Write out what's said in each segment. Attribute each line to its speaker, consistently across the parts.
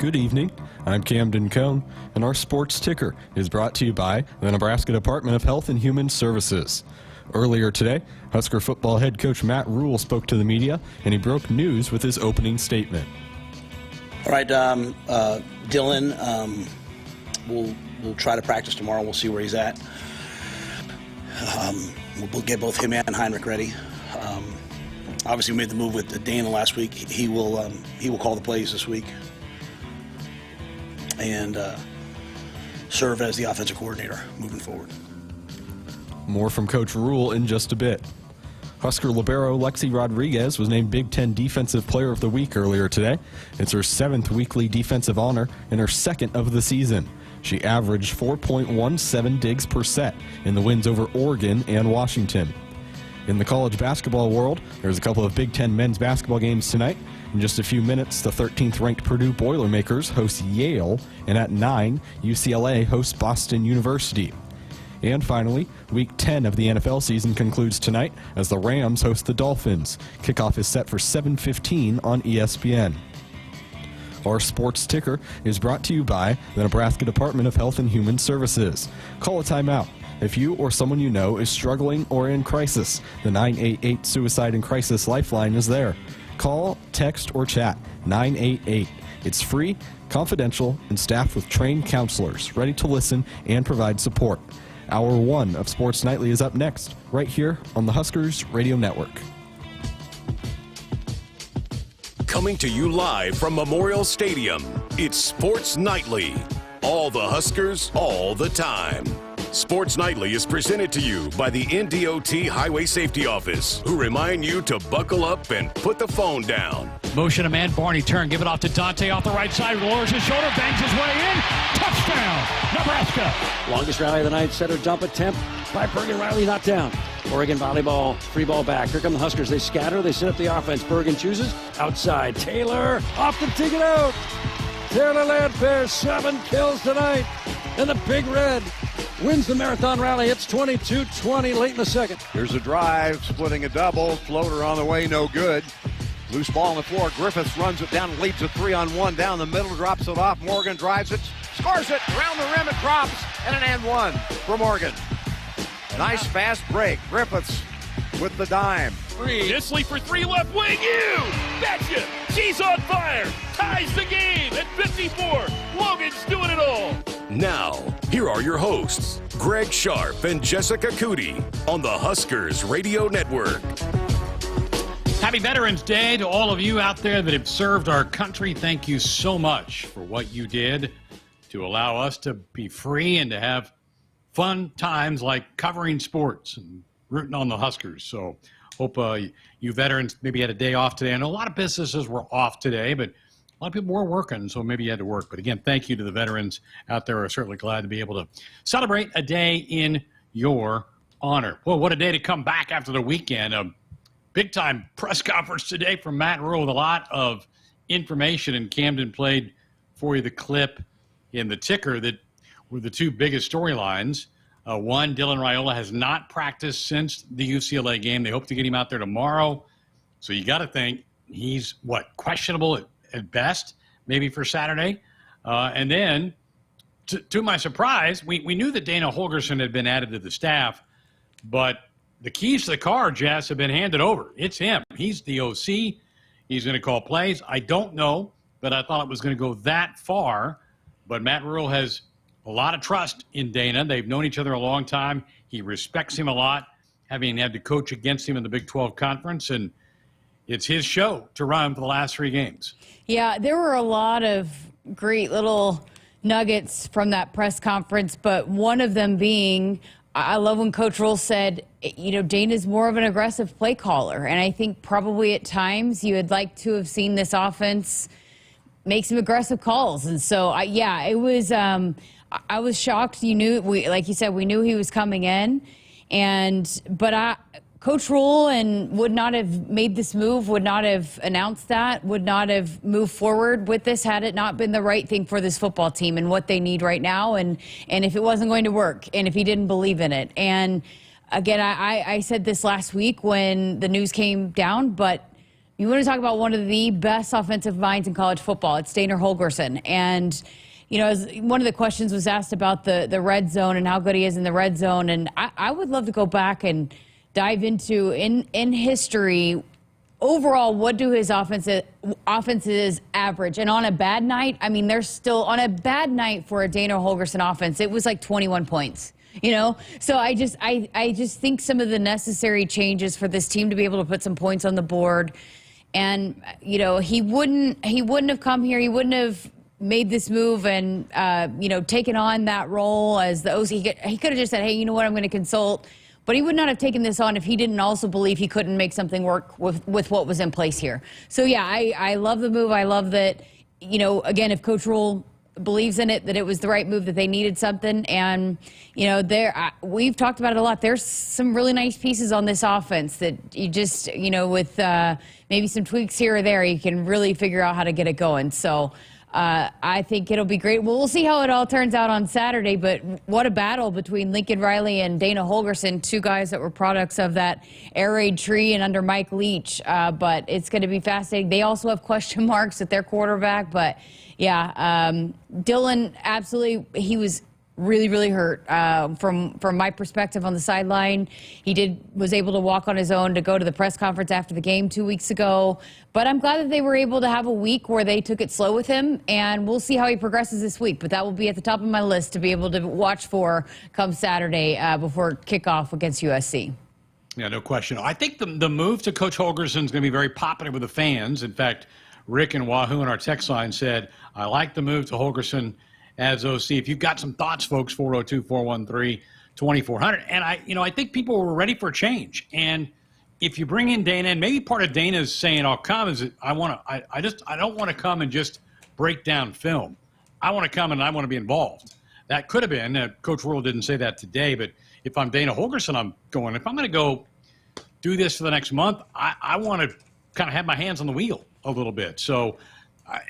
Speaker 1: Good evening. I'm Camden Cohn, and our sports ticker is brought to you by the Nebraska Department of Health and Human Services. Earlier today, Husker football head coach Matt Rhule spoke to the media, and he broke news with his opening statement.
Speaker 2: All right, Dylan, we'll try to practice tomorrow. We'll see where he's at. We'll get both him and Heinrich ready. Obviously, we made the move with Dana last week. He will call the plays this week and serve as the offensive coordinator moving forward.
Speaker 1: More from Coach Rhule in just a bit. Husker libero Lexi Rodriguez was named Big Ten Defensive Player of the Week earlier today. It's her 7th weekly defensive honor and her 2nd of the season. She averaged 4.17 digs per set in the wins over Oregon and Washington. In the college basketball world, there's a couple of Big Ten men's basketball games tonight. In just a few minutes, the 13th ranked Purdue Boilermakers host Yale, and at 9, UCLA hosts Boston University. And finally, Week 10 of the NFL season concludes tonight as the Rams host the Dolphins. Kickoff is set for 7:15 on ESPN. Our sports ticker is brought to you by the Nebraska Department of Health and Human Services. Call a timeout if you or someone you know is struggling or in crisis. The 988 Suicide and Crisis Lifeline is there. Call, text, or chat 988. It's free, confidential, and staffed with trained counselors ready to listen and provide support. Hour 1 of Sports Nightly is up next, right here on the Huskers Radio Network.
Speaker 3: Coming to you live from Memorial Stadium, it's Sports Nightly. All the Huskers, all the time. Sports Nightly is presented to you by the NDOT Highway Safety Office, who remind you to buckle up and put the phone down.
Speaker 4: Motion a man, Barney turn, give it off to Dante off the right side, lowers his shoulder, bangs his way in, touchdown, Nebraska.
Speaker 5: Longest rally of the night, setter dump attempt by Bergen Riley, not down. Oregon volleyball, free ball back. Here come the Huskers, they scatter, they set up the offense. Bergen chooses, outside, Taylor, off the ticket out. Taylor Landfair, 7 kills tonight, and the Big Red wins the marathon rally. It's 22-20 late in the second.
Speaker 6: Here's a drive, splitting a double. Floater on the way, no good. Loose ball on the floor. Griffiths runs it down, leads a 3-on-1 down the middle, drops it off. Morgan drives it, scores it, around the rim it drops, and an and one for Morgan. Nice fast break. Griffiths with the dime.
Speaker 7: Disley for 3 left wing. You betcha! She's on fire. Ties the game at 54. Logan's doing it all.
Speaker 3: Now, here are your hosts, Greg Sharpe and Jessica Coody on the Huskers Radio Network.
Speaker 4: Happy Veterans Day to all of you out there that have served our country. Thank you so much for what you did to allow us to be free and to have fun times like covering sports and rooting on the Huskers. So hope you veterans maybe had a day off today. I know a lot of businesses were off today, but a lot of people were working, so maybe you had to work. But again, thank you to the veterans out there. We're certainly glad to be able to celebrate a day in your honor. Well, what a day to come back after the weekend. A big-time press conference today from Matt Rhule with a lot of information, and Camden played for you the clip in the ticker that were the two biggest storylines. One, Dylan Raiola has not practiced since the UCLA game. They hope to get him out there tomorrow. So you got to think he's, questionable at best, maybe for Saturday. And then, to my surprise, we knew that Dana Holgerson had been added to the staff, but the keys to the car, Jess, have been handed over. It's him. He's the OC. He's going to call plays. I don't know that I thought it was going to go that far, but Matt Rhule has a lot of trust in Dana. They've known each other a long time. He respects him a lot, having had to coach against him in the Big 12 Conference, and it's his show to run for the last 3 games. Yeah, there were a lot of great little nuggets from that press conference, but one of them being, I love when Coach Rhule said, Dana's more of an aggressive play caller, and I think probably at times you would like to have seen this offense make some aggressive calls. And so, it was I was shocked. Like you said, we knew he was coming in, but Coach Rhule would not have made this move, would not have announced that, would not have moved forward with this had it not been the right thing for this football team and what they need right now, and if it wasn't going to work, and if he didn't believe in it. And again, I said this last week when the news came down, but
Speaker 8: you want to talk about one of the best offensive minds in college football. It's Dana Holgorsen. And, as one of the questions was asked about the red zone and how good he is in the red zone. And I would love to go back and dive into, in history, overall, what do his offenses average? And on a bad night, they're still on a bad night for a Dana Holgorsen offense. It was like 21 points. So I just think some of the necessary changes for this team to be able to put some points on the board, and he wouldn't have come here. He wouldn't have made this move and taken on that role as the OC. He could have just said, hey, you know what, I'm going to consult. But he would not have taken this on if he didn't also believe he couldn't make something work with what was in place here. So yeah, I love the move. I love that. Again, if Coach Rhule believes in it, that it was the right move, that they needed something. And, we've talked about it a lot. There's some really nice pieces on this offense that you just, with maybe some tweaks here or there, you can really figure out how to get it going. So I think it'll be great. Well, we'll see how it all turns out on Saturday, but what a battle between Lincoln Riley and Dana Holgorsen, two guys that were products of that air raid tree and under Mike Leach. But it's going to be fascinating. They also have question marks at their quarterback, but yeah, Dylan, absolutely, he was really, really hurt. From my perspective on the sideline, he was able to walk on his own to go to the press conference after the game 2 weeks ago. But I'm glad that they were able to have a week where they took it slow with him, and we'll see how he progresses this week. But that will be at the top of my list to be able to watch for come Saturday before kickoff against USC.
Speaker 4: Yeah, no question. I think the move to Coach Holgorsen is going to be very popular with the fans. In fact, Rick and Wahoo in our text line said, I like the move to Holgorsen as OC. If you've got some thoughts, folks, 402-413-2400. And I think people were ready for a change. And if you bring in Dana, and maybe part of Dana's saying I'll come is that I don't want to come and just break down film. I want to come and I want to be involved. That could have been, Coach Rhule didn't say that today, but if I'm Dana Holgorsen, I'm going, if I'm going to go do this for the next month, I want to kind of have my hands on the wheel a little bit. So,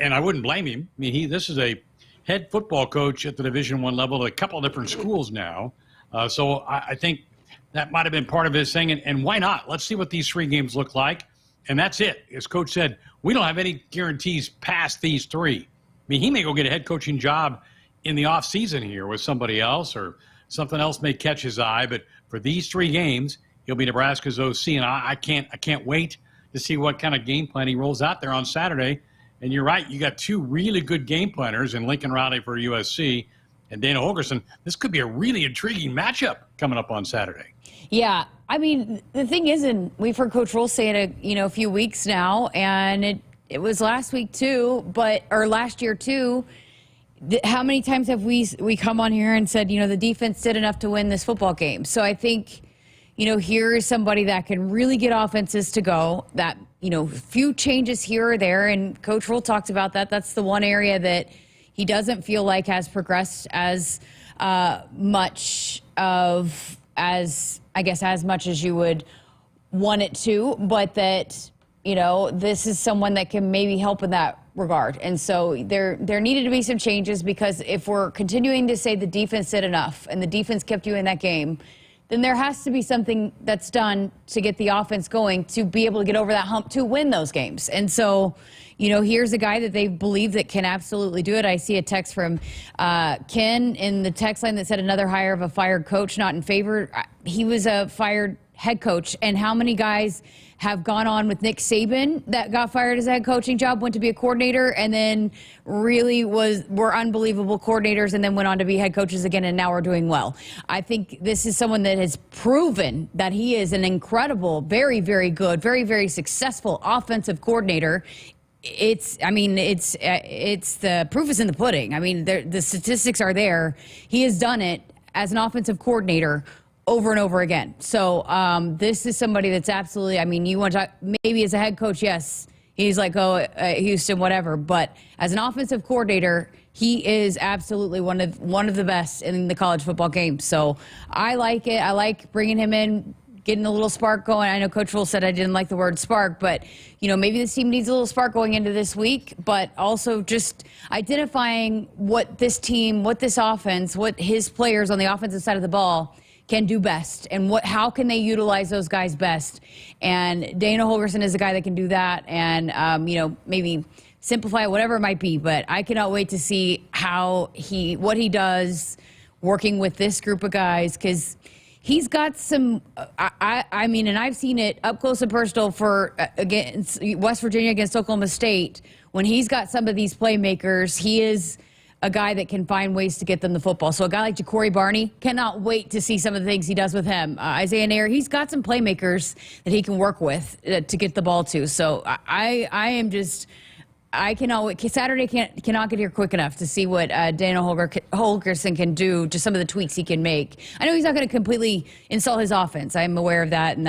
Speaker 4: and I wouldn't blame him. This is a head football coach at the Division I level at a couple of different schools now. So I think that might have been part of his thing. And why not? Let's see what these 3 games look like. And that's it. As Coach said, we don't have any guarantees past these 3. He may go get a head coaching job in the offseason here with somebody else, or something else may catch his eye. But for these 3 games, he'll be Nebraska's OC. And I can't wait to see what kind of game plan he rolls out there on Saturday. And you're right, you got 2 really good game planners in Lincoln Riley for USC and Dana Holgorsen. This could be a really intriguing matchup coming up on Saturday.
Speaker 8: Yeah, the thing is, and we've heard Coach Rhule say it a few weeks now, and it was last week too, or last year too. How many times have we come on here and said, the defense did enough to win this football game? So I think, here is somebody that can really get offenses to go, that, few changes here or there. And Coach Rhule talked about that. That's the one area that he doesn't feel like has progressed as much as much as you would want it to, but that, this is someone that can maybe help in that regard. And so there needed to be some changes, because if we're continuing to say the defense did enough and the defense kept you in that game, then there has to be something that's done to get the offense going to be able to get over that hump to win those games. And so, here's a guy that they believe that can absolutely do it. I see a text from Ken in the text line that said another hire of a fired coach not in favor. He was a fired head coach. And how many guys have gone on with Nick Saban that got fired as a head coaching job, went to be a coordinator, and then really were unbelievable coordinators and then went on to be head coaches again, and now are doing well. I think this is someone that has proven that he is an incredible, very, very good, very, very successful offensive coordinator. It's the proof is in the pudding. The statistics are there. He has done it as an offensive coordinator over and over again. So this is somebody that's absolutely, you want to talk, maybe as a head coach, yes, he's like, Houston, whatever. But as an offensive coordinator, he is absolutely one of the best in the college football game. So I like it. I like bringing him in, getting a little spark going. I know Coach Rhule said I didn't like the word spark, but, maybe this team needs a little spark going into this week, but also just identifying what this team, what this offense, what his players on the offensive side of the ball can do best and how can they utilize those guys best. And Dana Holgorsen is a guy that can do that and, maybe simplify it, whatever it might be. But I cannot wait to see what he does working with this group of guys, because he's got some, I mean, and I've seen it up close and personal for against West Virginia against Oklahoma State. When he's got some of these playmakers, he is a guy that can find ways to get them the football. So a guy like Ja'Cory Barney, cannot wait to see some of the things he does with him. Isaiah Nair, he's got some playmakers that he can work with to get the ball to. So I cannot wait. Saturday cannot get here quick enough to see what Dana Holgorsen can do, just some of the tweaks he can make. I know he's not going to completely install his offense. I'm aware of that, and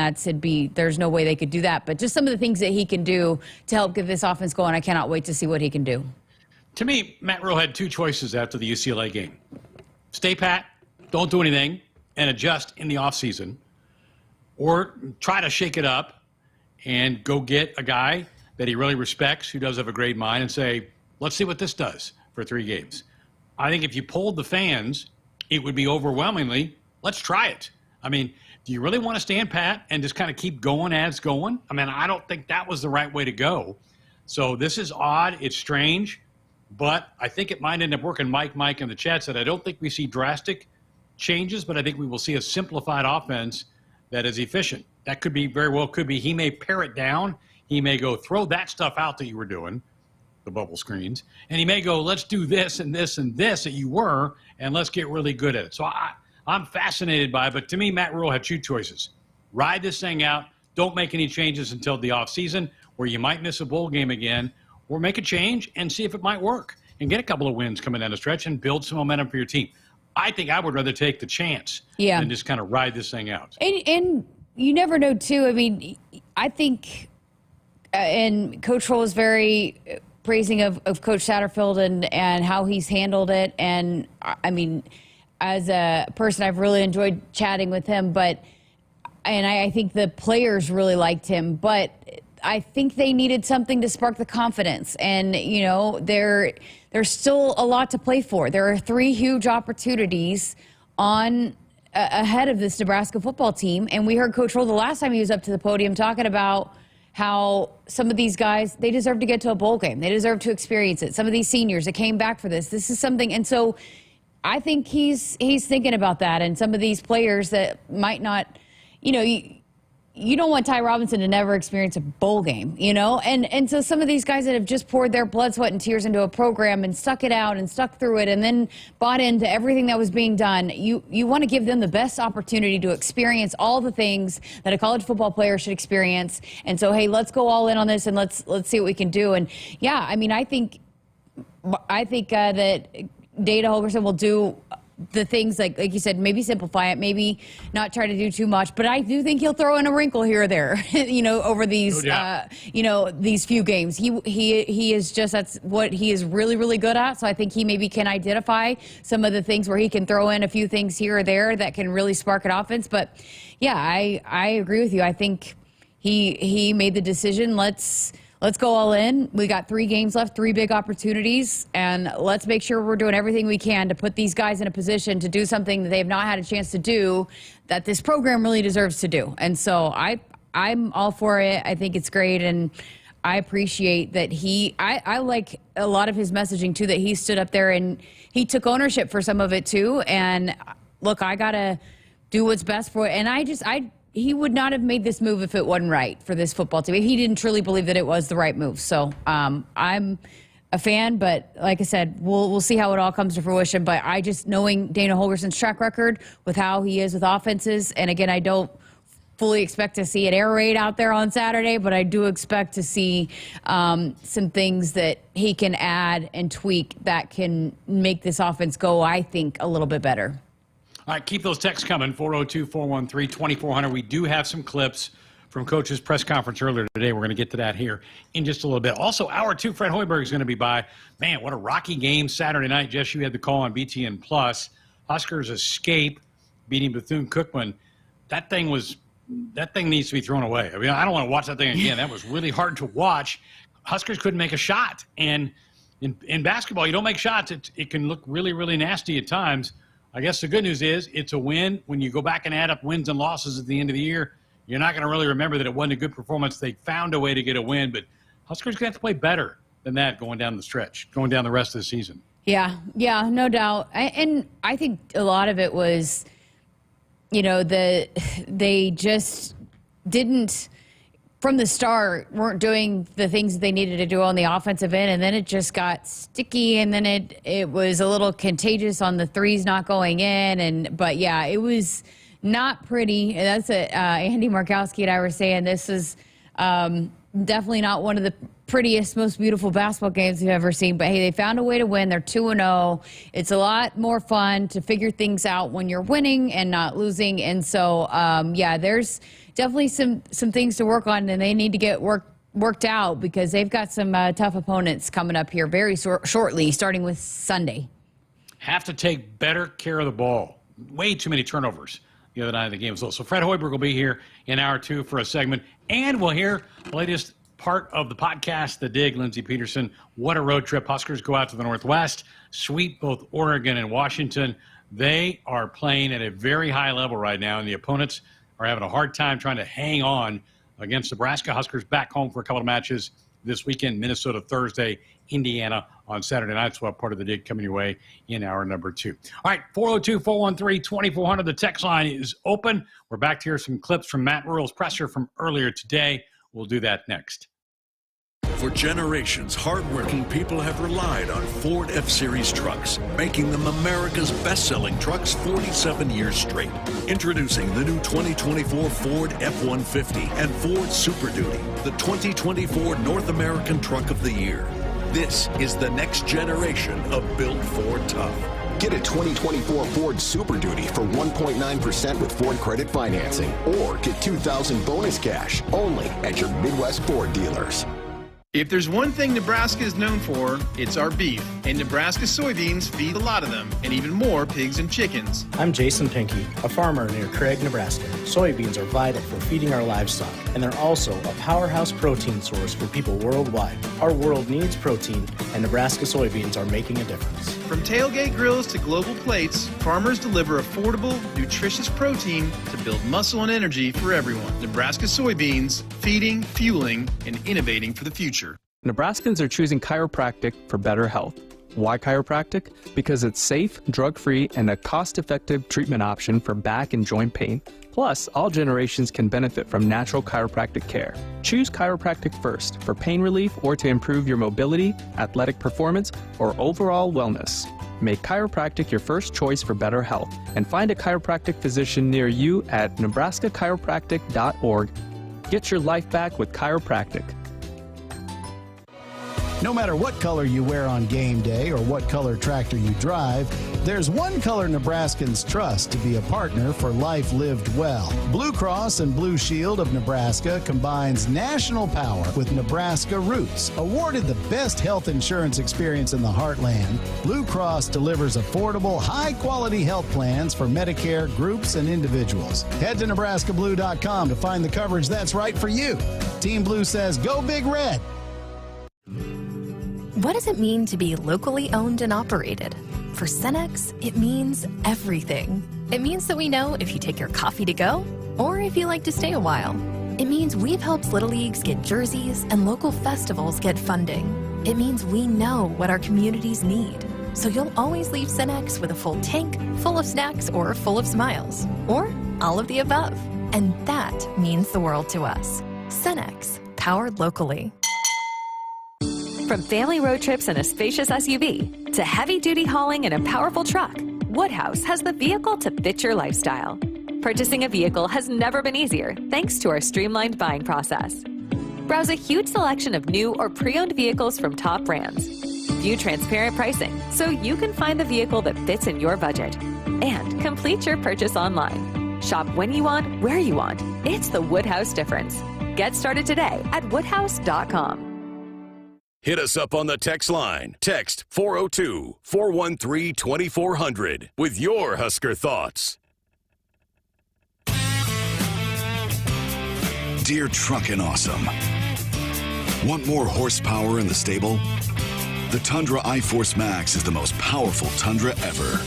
Speaker 8: there's no way they could do that. But just some of the things that he can do to help get this offense going, I cannot wait to see what he can do.
Speaker 4: To me, Matt Rhule had two choices after the UCLA game. Stay pat, don't do anything, and adjust in the offseason. Or try to shake it up and go get a guy that he really respects, who does have a great mind, and say, let's see what this does for 3 games. I think if you polled the fans, it would be overwhelmingly, let's try it. I mean, do you really want to stand pat and just kind of keep going as going? I mean, I don't think that was the right way to go. So this is odd. It's strange. But I think it might end up working. Mike in the chat said, I don't think we see drastic changes, but I think we will see a simplified offense that is efficient. That could be he may pare it down. He may go, throw that stuff out that you were doing, the bubble screens, and he may go, let's do this and this and this that you were, and let's get really good at it. So I'm fascinated by it. But to me, Matt Rhule had 2 choices. Ride this thing out. Don't make any changes until the offseason, where you might miss a bowl game again, or make a change and see if it might work and get a couple of wins coming down the stretch and build some momentum for your team. I think I would rather take the chance than just kind of ride this thing out.
Speaker 8: And you never know, too. I mean, I think, and Coach Rhule is very praising of Coach Satterfield and how he's handled it. And, I mean, as a person, I've really enjoyed chatting with him. And I think the players really liked him. But I think they needed something to spark the confidence. And, there's still a lot to play for. There are 3 huge opportunities ahead of this Nebraska football team. And we heard Coach Rhule the last time he was up to the podium talking about how some of these guys, they deserve to get to a bowl game. They deserve to experience it. Some of these seniors that came back for this is something. And so I think he's thinking about that. And some of these players that might not, you don't want Ty Robinson to never experience a bowl game, And so some of these guys that have just poured their blood, sweat, and tears into a program and stuck it out and stuck through it and then bought into everything that was being done, you want to give them the best opportunity to experience all the things that a college football player should experience. And so, hey, let's go all in on this and let's see what we can do. And, yeah, I mean, I think that Dana Holgorsen will do the things like you said, maybe simplify it, maybe not try to do too much, but I do think he'll throw in a wrinkle here or there, over these, these few games. He is just, that's what he is really, really good at. So I think he maybe can identify some of the things where he can throw in a few things here or there that can really spark an offense. But yeah, I agree with you. I think he made the decision. Let's go all in. We got 3 games left, 3 big opportunities, and let's make sure we're doing everything we can to put these guys in a position to do something that they have not had a chance to do that this program really deserves to do. And so I'm all for it. I think it's great, and I appreciate that I like a lot of his messaging, too, that he stood up there and he took ownership for some of it, too. And, look, I got to do what's best for it. And he would not have made this move if it wasn't right for this football team. He didn't truly believe that it was the right move. So I'm a fan, but like I said, we'll see how it all comes to fruition. But knowing Dana Holgorsen's track record with how he is with offenses, and again, I don't fully expect to see an air raid out there on Saturday, but I do expect to see some things that he can add and tweak that can make this offense go, I think, a little bit better.
Speaker 4: All right, keep those texts coming, 402-413-2400. We do have some clips from Coach's press conference earlier today. We're going to get to that here in just a little bit. Also, hour 2, Fred Hoiberg is going to be by. Man, what a rocky game Saturday night. Jess, you had the call on BTN+. Huskers escape, beating Bethune-Cookman. That thing needs to be thrown away. I mean, I don't want to watch that thing again. That was really hard to watch. Huskers couldn't make a shot. And in basketball, you don't make shots. It can look really, really nasty at times. I guess the good news is it's a win. When you go back and add up wins and losses at the end of the year, you're not going to really remember that it wasn't a good performance. They found a way to get a win, but Huskers going to have to play better than that going down the stretch, going down the rest of the season.
Speaker 8: Yeah, no doubt. And I think a lot of it was, they just didn't, from the start, weren't doing the things they needed to do on the offensive end, and then it just got sticky, and then it was a little contagious on the threes not going in, but yeah, it was not pretty. That's what Andy Markowski and I were saying. This is definitely not one of the prettiest, most beautiful basketball games we've ever seen, but hey, they found a way to win. They're 2-0. It's a lot more fun to figure things out when you're winning and not losing, and so there's definitely some things to work on, and they need to get worked out because they've got some tough opponents coming up here very shortly, starting with Sunday.
Speaker 4: Have to take better care of the ball. Way too many turnovers the other night of the game. So Fred Hoiberg will be here in hour 2 for a segment, and we'll hear the latest part of the podcast, The Dig. Lindsey Peterson, what a road trip. Huskers go out to the Northwest, sweep both Oregon and Washington. They are playing at a very high level right now, and the opponents are having a hard time trying to hang on against Nebraska. Huskers back home for a couple of matches this weekend, Minnesota Thursday, Indiana on Saturday night. So part of The Dig coming your way in hour number 2. All right, 402-413-2400. The text line is open. We're back to hear some clips from Matt Rhule's presser from earlier today. We'll do that next.
Speaker 9: For generations, hardworking people have relied on Ford F-Series trucks, making them America's best-selling trucks 47 years straight. Introducing the new 2024 Ford F-150 and Ford Super Duty, the 2024 North American Truck of the Year. This is the next generation of built Ford tough.
Speaker 10: Get a 2024 Ford Super Duty for 1.9% with Ford credit financing, or get $2,000 bonus cash only at your Midwest Ford dealers.
Speaker 11: If there's one thing Nebraska is known for, it's our beef. And Nebraska soybeans feed a lot of them, and even more pigs and chickens.
Speaker 12: I'm Jason Pinky, a farmer near Craig, Nebraska. Soybeans are vital for feeding our livestock, and they're also a powerhouse protein source for people worldwide. Our world needs protein, and Nebraska soybeans are making a difference.
Speaker 11: From tailgate grills to global plates, farmers deliver affordable, nutritious protein to build muscle and energy for everyone. Nebraska soybeans, feeding, fueling, and innovating for the future.
Speaker 13: Nebraskans are choosing chiropractic for better health. Why chiropractic? Because it's safe, drug-free, and a cost-effective treatment option for back and joint pain. Plus, all generations can benefit from natural chiropractic care. Choose chiropractic first for pain relief or to improve your mobility, athletic performance, or overall wellness. Make chiropractic your first choice for better health, and find a chiropractic physician near you at nebraska-chiropractic.org. Get your life back with chiropractic.
Speaker 14: No matter what color you wear on game day or what color tractor you drive, there's one color Nebraskans trust to be a partner for life lived well. Blue Cross and Blue Shield of Nebraska combines national power with Nebraska roots. Awarded the best health insurance experience in the heartland, Blue Cross delivers affordable, high-quality health plans for Medicare groups and individuals. Head to nebraskablue.com to find the coverage that's right for you. Team Blue says, go Big Red!
Speaker 15: What does it mean to be locally owned and operated? For Cenex, it means everything. It means that we know if you take your coffee to go or if you like to stay a while. It means we've helped Little Leagues get jerseys and local festivals get funding. It means we know what our communities need. So you'll always leave Cenex with a full tank, full of snacks, or full of smiles. Or all of the above. And that means the world to us. Cenex, powered locally.
Speaker 16: From family road trips in a spacious SUV to heavy-duty hauling in a powerful truck, Woodhouse has the vehicle to fit your lifestyle. Purchasing a vehicle has never been easier thanks to our streamlined buying process. Browse a huge selection of new or pre-owned vehicles from top brands. View transparent pricing so you can find the vehicle that fits in your budget. And complete your purchase online. Shop when you want, where you want. It's the Woodhouse difference. Get started today at woodhouse.com.
Speaker 3: Hit us up on the text line. Text 402-413-2400 with your Husker thoughts.
Speaker 17: Dear Truckin' Awesome. Want more horsepower in the stable? The Tundra iForce Max is the most powerful Tundra ever.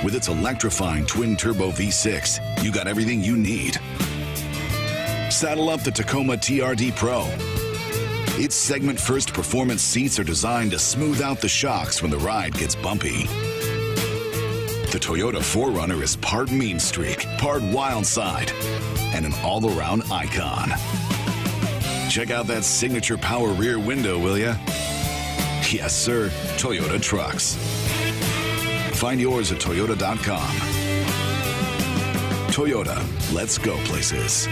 Speaker 17: With its electrifying twin-turbo V6, you got everything you need. Saddle up the Tacoma TRD Pro. Its segment-first performance seats are designed to smooth out the shocks when the ride gets bumpy. The Toyota 4Runner is part mean streak, part wild side, and an all-around icon. Check out that signature power rear window, will ya? Yes, sir, Toyota trucks. Find yours at Toyota.com. Toyota, let's go places.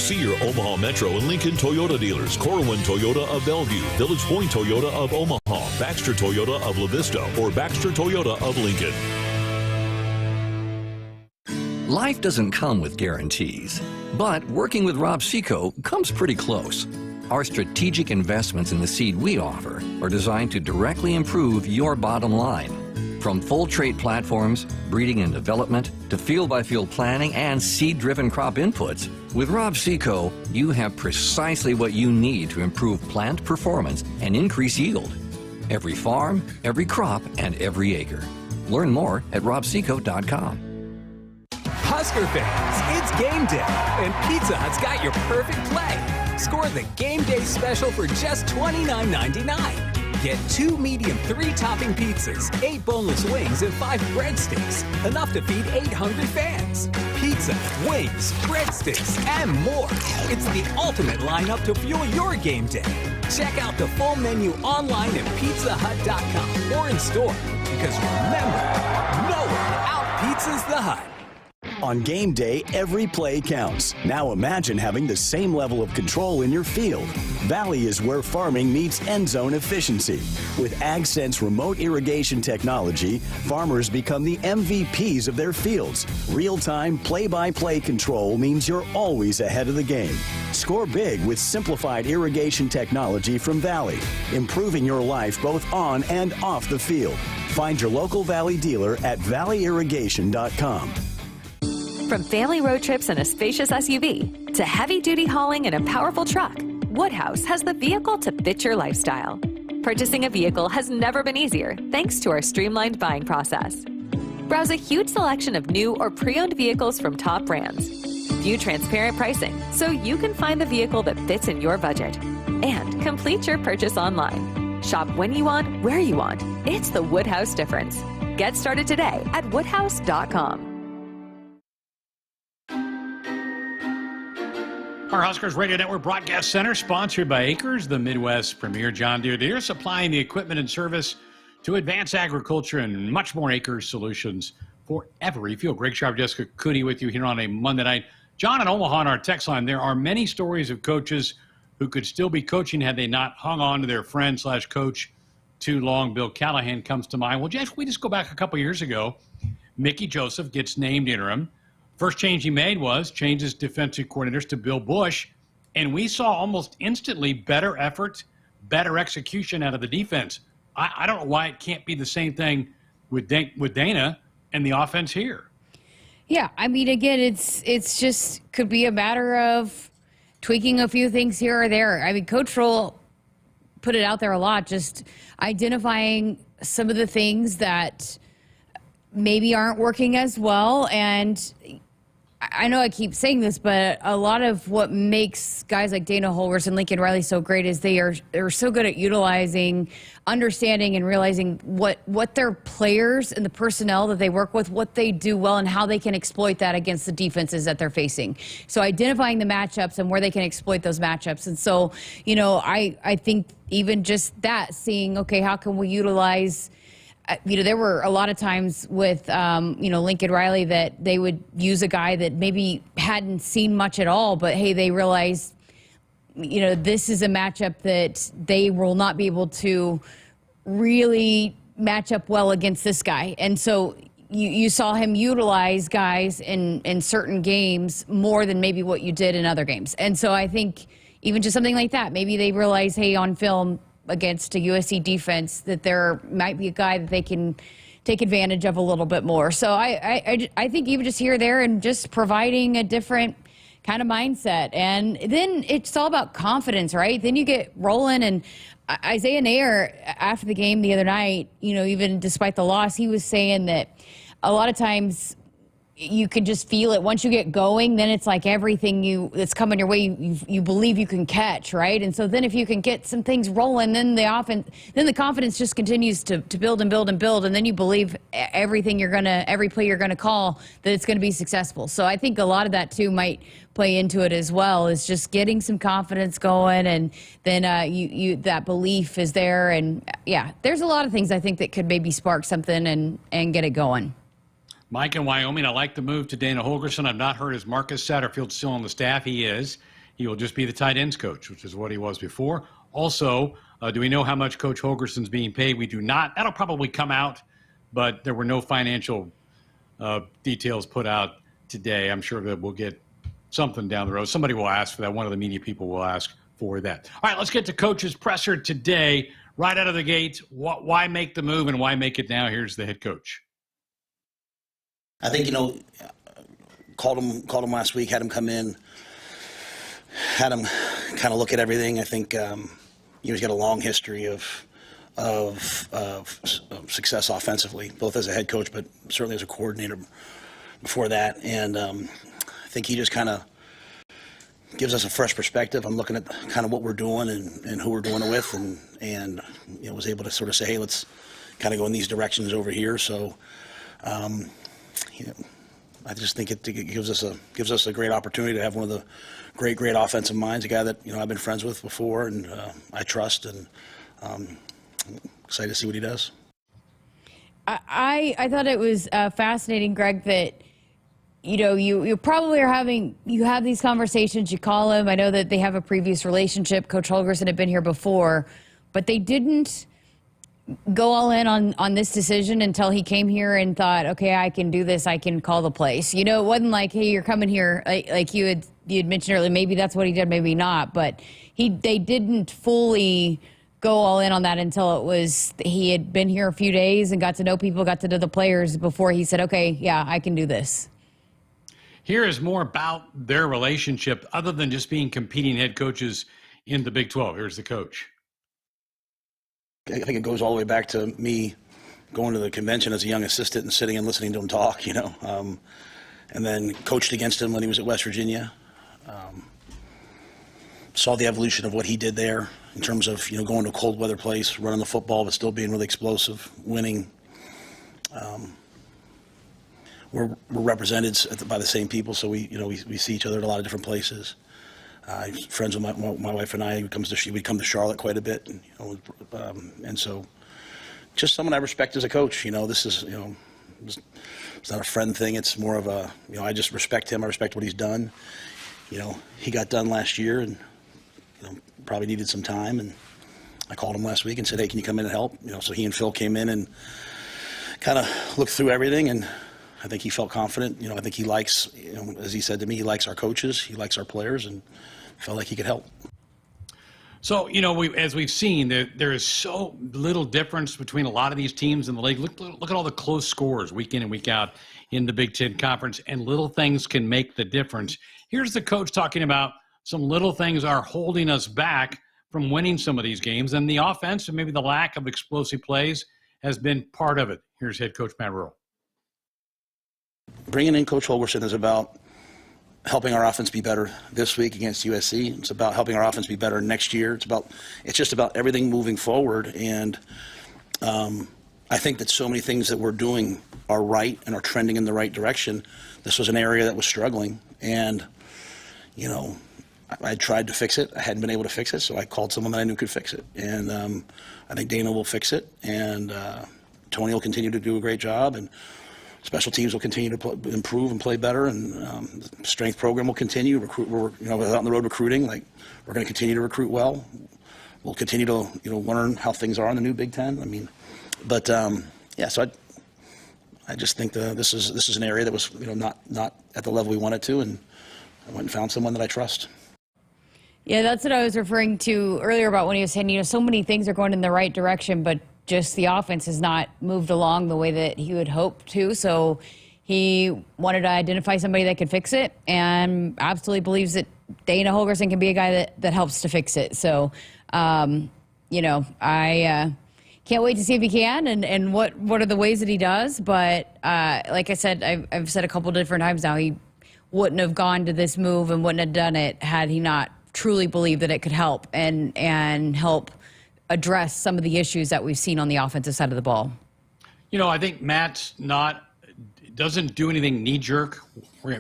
Speaker 7: See your Omaha Metro and Lincoln Toyota dealers. Corwin Toyota of Bellevue, Village Point Toyota of Omaha, Baxter Toyota of La Vista, or Baxter Toyota of Lincoln.
Speaker 18: Life doesn't come with guarantees, but working with Rob Seco comes pretty close. Our strategic investments in the seed we offer are designed to directly improve your bottom line. From full trait platforms, breeding and development, to field-by-field planning and seed-driven crop inputs, with Rob Seco, you have precisely what you need to improve plant performance and increase yield. Every farm, every crop, and every acre. Learn more at robseco.com.
Speaker 19: Husker fans, it's game day, and Pizza Hut's got your perfect play. Score the game day special for just $29.99. Get 2 medium 3-topping pizzas, 8 boneless wings, and 5 breadsticks. Enough to feed 8 hungry fans. Pizza, wings, breadsticks, and more. It's the ultimate lineup to fuel your game day. Check out the full menu online at pizzahut.com or in store. Because remember, no one out-pizzas the Hut.
Speaker 20: On game day, every play counts. Now imagine having the same level of control in your field. Valley is where farming meets end zone efficiency. With AgSense remote irrigation technology, farmers become the MVPs of their fields. Real-time, play-by-play control means you're always ahead of the game. Score big with simplified irrigation technology from Valley, improving your life both on and off the field. Find your local Valley dealer at valleyirrigation.com.
Speaker 16: From family road trips in a spacious SUV to heavy-duty hauling in a powerful truck, Woodhouse has the vehicle to fit your lifestyle. Purchasing a vehicle has never been easier thanks to our streamlined buying process. Browse a huge selection of new or pre-owned vehicles from top brands. View transparent pricing so you can find the vehicle that fits in your budget. And complete your purchase online. Shop when you want, where you want. It's the Woodhouse difference. Get started today at woodhouse.com.
Speaker 4: Our Huskers Radio Network Broadcast Center, sponsored by Akrs, the Midwest premier John Deere dealer, supplying the equipment and service to advance agriculture and much more Akrs solutions for every field. Greg Sharpe, Jessica Coody with you here on a Monday night. John in Omaha on our text line, there are many stories of coaches who could still be coaching had they not hung on to their friend/coach too long. Bill Callahan comes to mind. Well, Jess, we just go back a couple years ago. Mickey Joseph gets named interim. First change he made was change his defensive coordinators to Bill Bush, and we saw almost instantly better effort, better execution out of the defense. I don't know why it can't be the same thing with Dana and the offense here.
Speaker 8: Yeah, I mean, again, it's just could be a matter of tweaking a few things here or there. I mean, Coach Rhule put it out there a lot, just identifying some of the things that maybe aren't working as well. And I know I keep saying this, but a lot of what makes guys like Dana Holgers and Lincoln Riley so great is they're so good at utilizing, understanding, and realizing what their players and the personnel that they work with, what they do well, and how they can exploit that against the defenses that they're facing. So identifying the matchups and where they can exploit those matchups. And so, you know, I think even just that, seeing, okay, how can we utilize, you know, there were a lot of times with, you know, Lincoln Riley that they would use a guy that maybe hadn't seen much at all, but hey, they realized, you know, this is a matchup that they will not be able to really match up well against this guy. And so you saw him utilize guys in certain games more than maybe what you did in other games. And so I think even just something like that, maybe they realize, hey, on film, against a USC defense, that there might be a guy that they can take advantage of a little bit more. So I think even just here, there, and just providing a different kind of mindset. And then it's all about confidence, right? Then you get rolling. And Isaiah Nair, after the game the other night, even despite the loss, he was saying that a lot of times you can just feel it. Once you get going, then it's like everything that's coming your way, you believe you can catch, right? And so then if you can get some things rolling, then the confidence just continues to build and build and build, and then you believe every play you're gonna call, that it's gonna be successful. So I think a lot of that too might play into it as well, is just getting some confidence going, and then that belief is there. And yeah, there's a lot of things I think that could maybe spark something and get it going.
Speaker 4: Mike in Wyoming, I like the move to Dana Holgorsen. I've not heard is Marcus Satterfield still on the staff. He is. He will just be the tight ends coach, which is what he was before. Also, do we know how much Coach Holgorsen's being paid? We do not. That'll probably come out, but there were no financial details put out today. I'm sure that we'll get something down the road. Somebody will ask for that. One of the media people will ask for that. All right, let's get to Coach's presser today. Right out of the gate, why make the move and why make it now? Here's the head coach.
Speaker 2: I think, called him last week, had him come in, had him kind of look at everything. I think, he's got a long history of success offensively, both as a head coach, but certainly as a coordinator before that. And I think he just kind of gives us a fresh perspective on looking at kind of what we're doing and who we're doing it with, and was able to sort of say, hey, let's kind of go in these directions over here. So, I just think it gives us a great opportunity to have one of the great offensive minds, a guy that I've been friends with before, and I trust, and I'm excited to see what he does.
Speaker 8: I thought it was fascinating, Greg, that you probably you have these conversations. You call him. I know that they have a previous relationship. Coach Holgorsen had been here before, but they didn't go all in on this decision until he came here and thought, okay, I can do this. I can call the place. It wasn't like, hey, you're coming here. Like you had mentioned earlier, maybe that's what he did, maybe not. But they didn't fully go all in on that until he had been here a few days and got to know people, got to know the players before he said, okay, yeah, I can do this.
Speaker 4: Here is more about their relationship other than just being competing head coaches in the Big 12. Here's the coach.
Speaker 2: I think it goes all the way back to me going to the convention as a young assistant and sitting and listening to him talk, and then coached against him when he was at West Virginia. Saw the evolution of what he did there in terms of, going to a cold weather place, running the football, but still being really explosive, winning. We're represented by the same people, so we see each other at a lot of different places. He's friends with my wife and I. We come to Charlotte quite a bit, and so just someone I respect as a coach. This is it's not a friend thing. It's more of a I just respect him. I respect what he's done. He got done last year, and probably needed some time. And I called him last week and said, hey, can you come in and help? So he and Phil came in and kind of looked through everything, and I think he felt confident. I think he likes, as he said to me, he likes our coaches, he likes our players, and felt like he could help.
Speaker 4: So, as we've seen, there is so little difference between a lot of these teams in the league. Look at all the close scores week in and week out in the Big Ten Conference, and little things can make the difference. Here's the coach talking about some little things are holding us back from winning some of these games, and the offense and maybe the lack of explosive plays has been part of it. Here's head coach Matt Rhule.
Speaker 2: Bringing in Coach Holgorsen is about helping our offense be better this week against USC. It's about helping our offense be better next year. It's just about everything moving forward. And I think that so many things that we're doing are right and are trending in the right direction. This was an area that was struggling, and I tried to fix it. I hadn't been able to fix it, so I called someone that I knew could fix it. And I think Dana will fix it, and Tony will continue to do a great job, and special teams will continue to improve and play better, and the strength program will continue. We're out on the road recruiting. We're going to continue to recruit well. We'll continue to learn how things are in the new Big Ten. So I just think this is an area that was not at the level we wanted to, and I went and found someone that I trust.
Speaker 8: Yeah, that's what I was referring to earlier about when he was saying, so many things are going in the right direction, but just the offense has not moved along the way that he would hope to. So He wanted to identify somebody that could fix it, and absolutely believes that Dana Holgorsen can be a guy that helps to fix it. So, you know, I can't wait to see if he can and what are the ways that he does. But like I said, I've said a couple different times now, he wouldn't have gone to this move and wouldn't have done it had he not truly believed that it could help and help address some of the issues that we've seen on the offensive side of the ball.
Speaker 4: You know, I think Matt's doesn't do anything knee-jerk.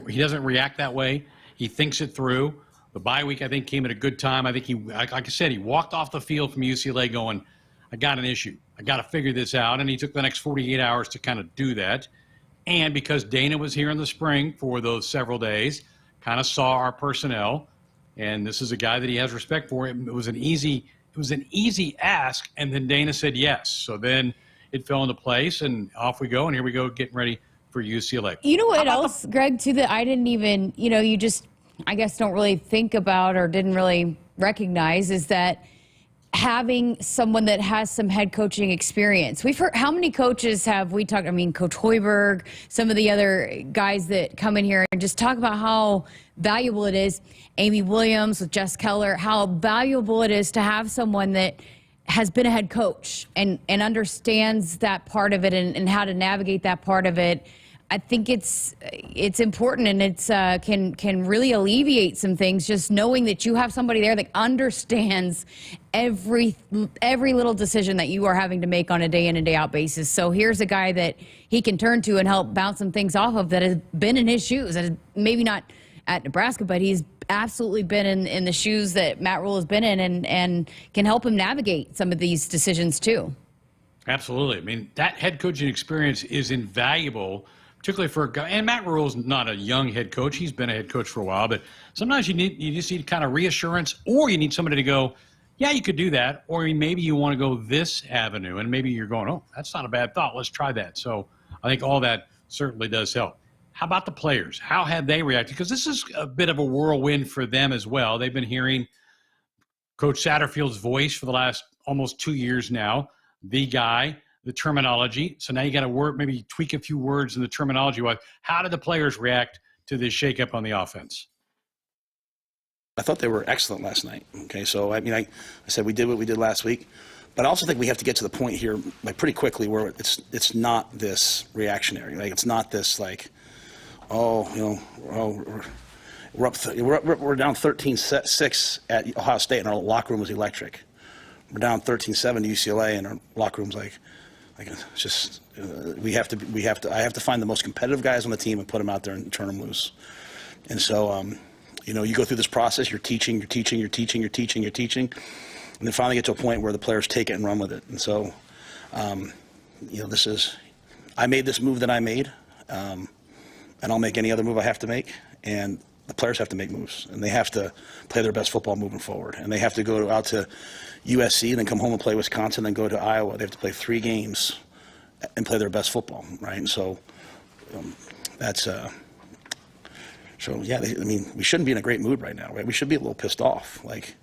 Speaker 4: He doesn't react that way. He thinks it through. The bye week, I think, came at a good time. I think he, like I said, he walked off the field from UCLA going, I got an issue. I got to figure this out. And he took the next 48 hours to kind of do that. And because Dana was here in the spring for those several days, kind of saw our personnel, and this is a guy that he has respect for. It was an easy ask, and then Dana said yes. So then it fell into place, and off we go, and here we go getting ready for UCLA.
Speaker 8: You know what else, Greg, too, that I didn't even, you know, you just, I guess, don't really think about or didn't really recognize is that having someone that has some head coaching experience. We've heard, how many coaches have we talked, I mean, Coach Hoiberg, some of the other guys that come in here and just talk about how valuable it is. Amy Williams with Jess Keller, how valuable it is to have someone that has been a head coach and understands that part of it and how to navigate that part of it. I think it's important, and it's can really alleviate some things, just knowing that you have somebody there that understands every little decision that you are having to make on a day in and day out basis. So here's a guy that he can turn to and help bounce some things off of that has been in his shoes, that is maybe not at Nebraska, but he's absolutely been in the shoes that Matt Rhule has been in and can help him navigate some of these decisions too.
Speaker 4: Absolutely. I mean, that head coaching experience is invaluable, particularly for a guy. And Matt Rhule's not a young head coach. He's been a head coach for a while. But sometimes you just need kind of reassurance, or you need somebody to go, yeah, you could do that. Or maybe you want to go this avenue. And maybe you're going, oh, that's not a bad thought. Let's try that. So I think all that certainly does help. How about the players? How have they reacted? Because this is a bit of a whirlwind for them as well. They've been hearing Coach Satterfield's voice for the last almost 2 years now, the guy, the terminology. So now you got to maybe tweak a few words in the terminology. How did the players react to this shakeup on the offense?
Speaker 2: I thought they were excellent last night. Okay, so I mean, I said we did what we did last week, but I also think we have to get to the point here, like, pretty quickly, where it's not this reactionary. Like, it's not this like, oh, you know, we're down 13-6 at Ohio State, and our locker room was electric. We're down 13-7 to UCLA, and our locker room's like it's just I have to find the most competitive guys on the team and put them out there and turn them loose. And so, you know, you go through this process. You're teaching, and then finally get to a point where the players take it and run with it. And so, you know, I made this move that I made, and I'll make any other move I have to make. And the players have to make moves, and they have to play their best football moving forward. And they have to go out to USC and then come home and play Wisconsin, then go to Iowa. They have to play 3 games and play their best football, right? And so so yeah, I mean, we shouldn't be in a great mood right now, right? We should be a little pissed off, like.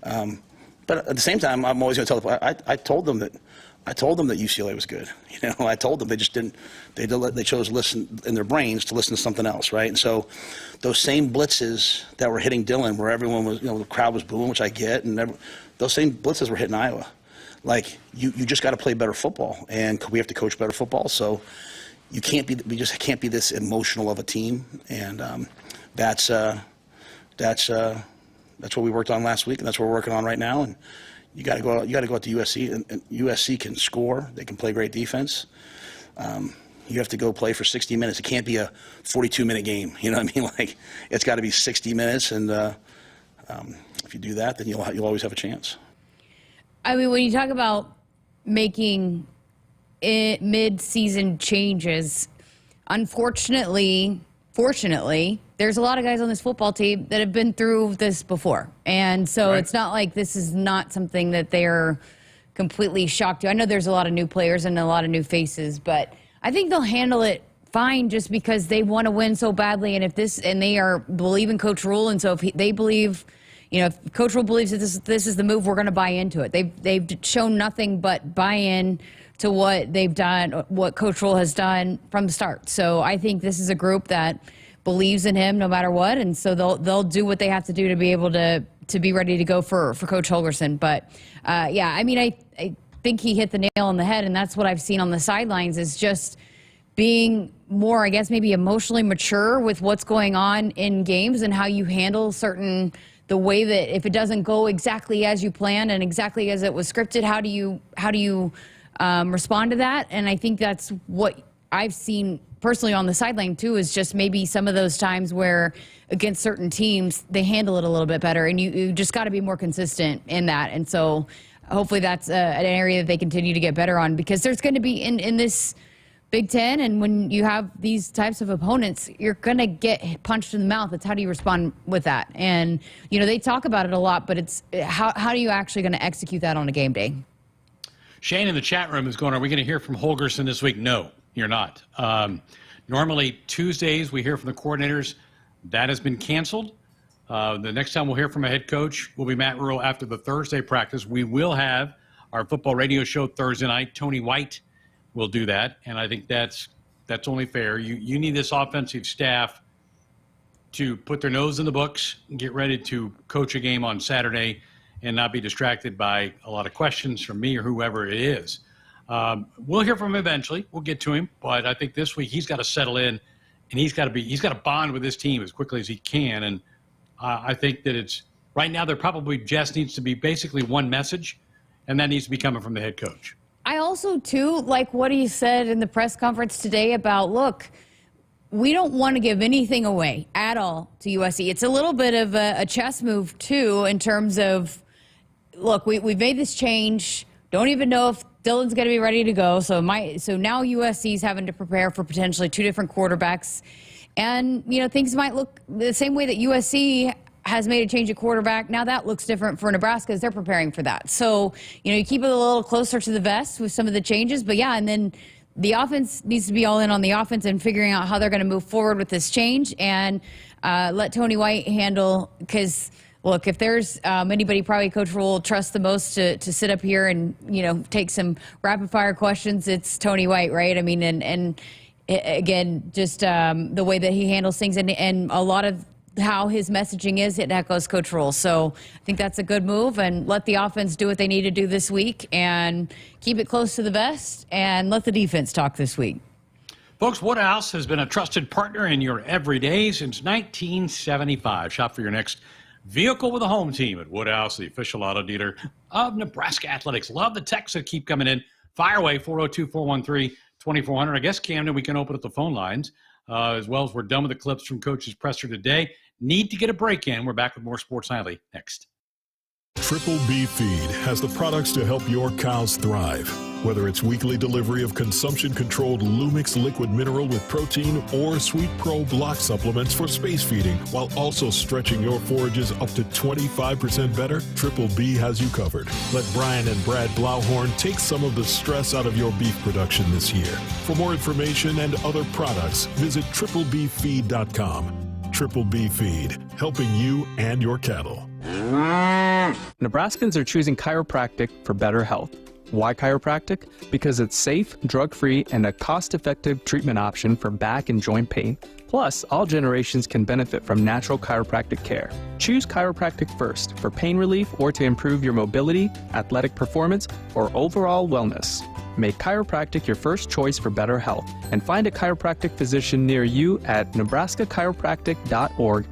Speaker 2: But at the same time, I'm always going to tell the players, I told them that UCLA was good. You know, I told them they just didn't. They chose to listen in their brains to listen to something else, right? And so, those same blitzes that were hitting Dillon, where everyone was, you know, the crowd was booing, which I get, and those same blitzes were hitting Iowa. Like, you just got to play better football, and we have to coach better football. So, we just can't be this emotional of a team, and that's what we worked on last week, and that's what we're working on right now. And you got to go out to USC, and USC can score. They can play great defense. You have to go play for 60 minutes. It can't be a 42-minute game. You know what I mean? Like, it's got to be 60 minutes, and if you do that, then you'll always have a chance.
Speaker 8: I mean, when you talk about making mid-season changes, fortunately, there's a lot of guys on this football team that have been through this before. And so It's not like this is not something that they're completely shocked to. I know there's a lot of new players and a lot of new faces, but I think they'll handle it fine just because they want to win so badly. And they believe in Coach Rhule. And so if they believe, you know, if Coach Rhule believes that this is the move, we're going to buy into it. They've shown nothing but buy-in to what they've done, what Coach Rhule has done from the start. So I think this is a group that believes in him no matter what, and so they'll do what they have to do to be able to be ready to go for Coach Holgorsen. But yeah, I mean, I think he hit the nail on the head, and that's what I've seen on the sidelines is just being more, I guess, maybe emotionally mature with what's going on in games and how you handle the way that if it doesn't go exactly as you planned and exactly as it was scripted, how do you respond to that? And I think that's what I've seen personally on the sideline too, is just maybe some of those times where against certain teams, they handle it a little bit better, and you just got to be more consistent in that. And so hopefully that's an area that they continue to get better on, because there's going to be in this Big Ten, and when you have these types of opponents, you're going to get punched in the mouth. It's how do you respond with that? And, you know, they talk about it a lot, but it's how are you actually going to execute that on a game day?
Speaker 4: Shane in the chat room is going, are we going to hear from Holgorsen this week? No, you're not. Normally Tuesdays we hear from the coordinators. That has been canceled. The next time we'll hear from a head coach will be Matt Rhule after the Thursday practice. We will have our football radio show Thursday night. Tony White will do that, and I think that's only fair. You need this offensive staff to put their nose in the books and get ready to coach a game on Saturday and not be distracted by a lot of questions from me or whoever it is. We'll hear from him eventually. We'll get to him, but I think this week he's got to settle in, and he's got to bond with this team as quickly as he can. And I think that it's right now there probably just needs to be basically one message, and that needs to be coming from the head coach.
Speaker 8: I also, too, like what he said in the press conference today about, look, we don't want to give anything away at all to USC. It's a little bit of a chess move, too, in terms of, look, we've made this change. Don't even know if Dylan's going to be ready to go. So now USC's having to prepare for potentially two different quarterbacks. And, you know, things might look the same way that USC has made a change at quarterback. Now that looks different for Nebraska as they're preparing for that. So, you know, you keep it a little closer to the vest with some of the changes. But, yeah, and then the offense needs to be all in on the offense and figuring out how they're going to move forward with this change, and let Tony White handle, because, look, if there's anybody probably Coach Rhule trusts the most to sit up here and, you know, take some rapid-fire questions, it's Tony White, right? I mean, and again, just the way that he handles things and a lot of how his messaging is, it echoes Coach Rhule. So I think that's a good move, and let the offense do what they need to do this week and keep it close to the vest and let the defense talk this week.
Speaker 4: Folks, Woodhouse has been a trusted partner in your everyday since 1975. Shop for your next vehicle with a home team at Woodhouse, the official auto dealer of Nebraska Athletics. Love the texts that keep coming in. Fire away, 402-413-2400. I guess, Camden, we can open up the phone lines as well as we're done with the clips from Coach's presser today. Need to get a break in. We're back with more Sports Nightly next.
Speaker 7: Triple B Feed has the products to help your cows thrive. Whether it's weekly delivery of consumption-controlled Lumix liquid mineral with protein or Sweet Pro block supplements for space feeding, while also stretching your forages up to 25% better, Triple B has you covered. Let Brian and Brad Blauhorn take some of the stress out of your beef production this year. For more information and other products, visit triplebfeed.com. Triple B Feed, helping you and your cattle.
Speaker 13: Nebraskans are choosing chiropractic for better health. Why chiropractic? Because it's safe, drug-free, and a cost-effective treatment option for back and joint pain. Plus, all generations can benefit from natural chiropractic care. Choose chiropractic first for pain relief or to improve your mobility, athletic performance, or overall wellness. Make chiropractic your first choice for better health, and find a chiropractic physician near you at nebraska-chiropractic.org.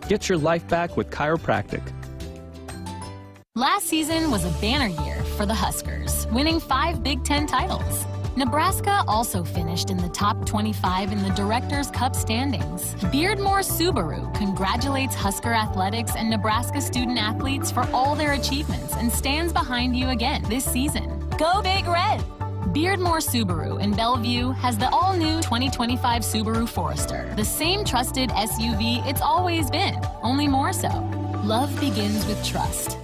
Speaker 13: Get your life back with chiropractic.
Speaker 21: Last season was a banner year for the Huskers, winning 5 Big Ten titles. Nebraska also finished in the top 25 in the Directors' Cup standings. Beardmore Subaru congratulates Husker Athletics and Nebraska student athletes for all their achievements and stands behind you again this season. Go Big Red! Beardmore Subaru in Bellevue has the all-new 2025 Subaru Forester, the same trusted SUV it's always been, only more so. Love begins with trust.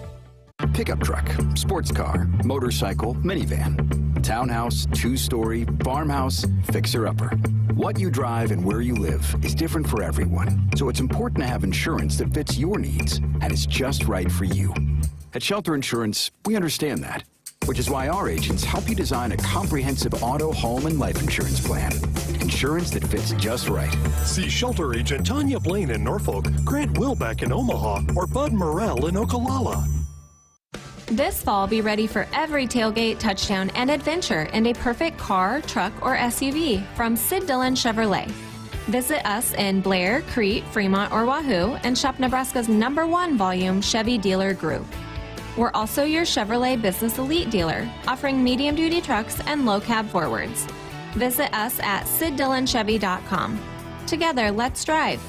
Speaker 22: Pickup truck, sports car, motorcycle, minivan, townhouse, two-story, farmhouse, fixer-upper. What you drive and where you live is different for everyone, so it's important to have insurance that fits your needs and is just right for you. At Shelter Insurance, we understand that. which is why our agents help you design a comprehensive auto, home, and life insurance plan. Insurance that fits just right.
Speaker 7: See shelter agent Tanya Blaine in Norfolk, Grant Wilbeck in Omaha, or Bud Morrell in Okalala.
Speaker 1: This fall, be ready for every tailgate, touchdown, and adventure in a perfect car, truck, or SUV from Sid Dillon Chevrolet. Visit us in Blair, Crete, Fremont, or Wahoo and shop Nebraska's #1 volume Chevy dealer group. We're also your Chevrolet Business Elite dealer, offering medium-duty trucks and low-cab forwards. Visit us at SidDillonChevy.com. Together, let's drive.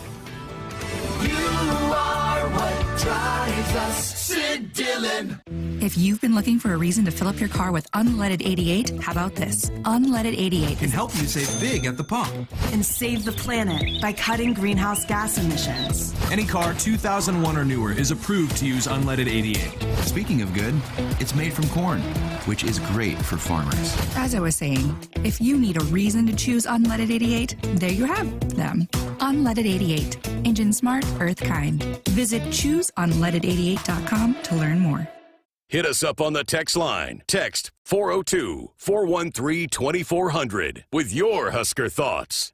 Speaker 5: You are what drives us, Sid Dillon.
Speaker 23: If you've been looking for a reason to fill up your car with unleaded 88, how about this? Unleaded 88
Speaker 24: can help you save big at the pump.
Speaker 25: And save the planet by cutting greenhouse gas emissions.
Speaker 24: Any car 2001 or newer is approved to use unleaded 88. Speaking of good, it's made from corn, which is great for farmers.
Speaker 23: As I was saying, if you need a reason to choose unleaded 88, there you have them. Unleaded 88. Engine smart, earth kind. Visit chooseunleaded88.com to learn more.
Speaker 3: Hit us up on the text line. Text 402-413-2400 with your Husker thoughts.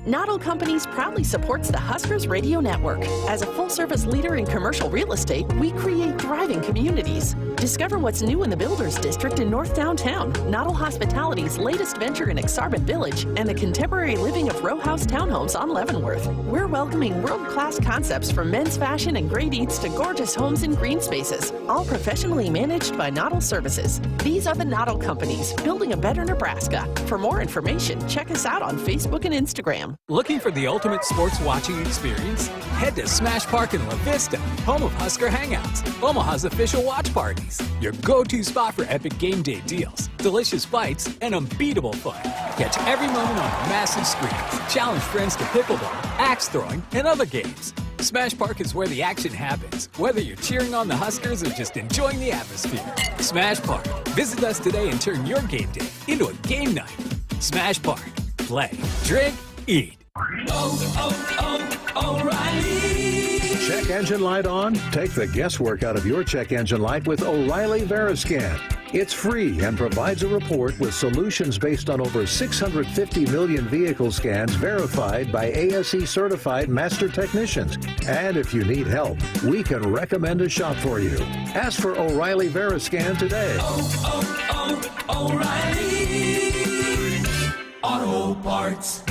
Speaker 26: Noddle Companies proudly supports the Huskers Radio Network. As a full-service leader in commercial real estate, we create thriving communities. Discover what's new in the Builders District in North Downtown, Noddle Hospitality's latest venture in Aksarben Village, and the contemporary living of row house townhomes on Leavenworth. We're welcoming world-class concepts from men's fashion and great eats to gorgeous homes and green spaces, all professionally managed by Noddle Services. These are the Noddle Companies, building a better Nebraska. For more information, check us out on Facebook and Instagram.
Speaker 19: Looking for the ultimate sports watching experience? Head to Smash Park in La Vista, home of Husker Hangouts, Omaha's official watch parties. Your go-to spot for epic game day deals, delicious bites, and unbeatable fun. Catch every moment on massive screens. Challenge friends to pickleball, axe throwing, and other games. Smash Park is where the action happens, whether you're cheering on the Huskers or just enjoying the atmosphere. Smash Park. Visit us today and turn your game day into a game night. Smash Park. Play, drink, eat.
Speaker 27: O'Reilly. Check engine light on? Take the guesswork out of your check engine light with O'Reilly Veriscan. It's free and provides a report with solutions based on over 650 million vehicle scans verified by ASE certified master technicians. And if you need help, we can recommend a shop for you. Ask for O'Reilly Veriscan today.
Speaker 5: O'Reilly Auto Parts.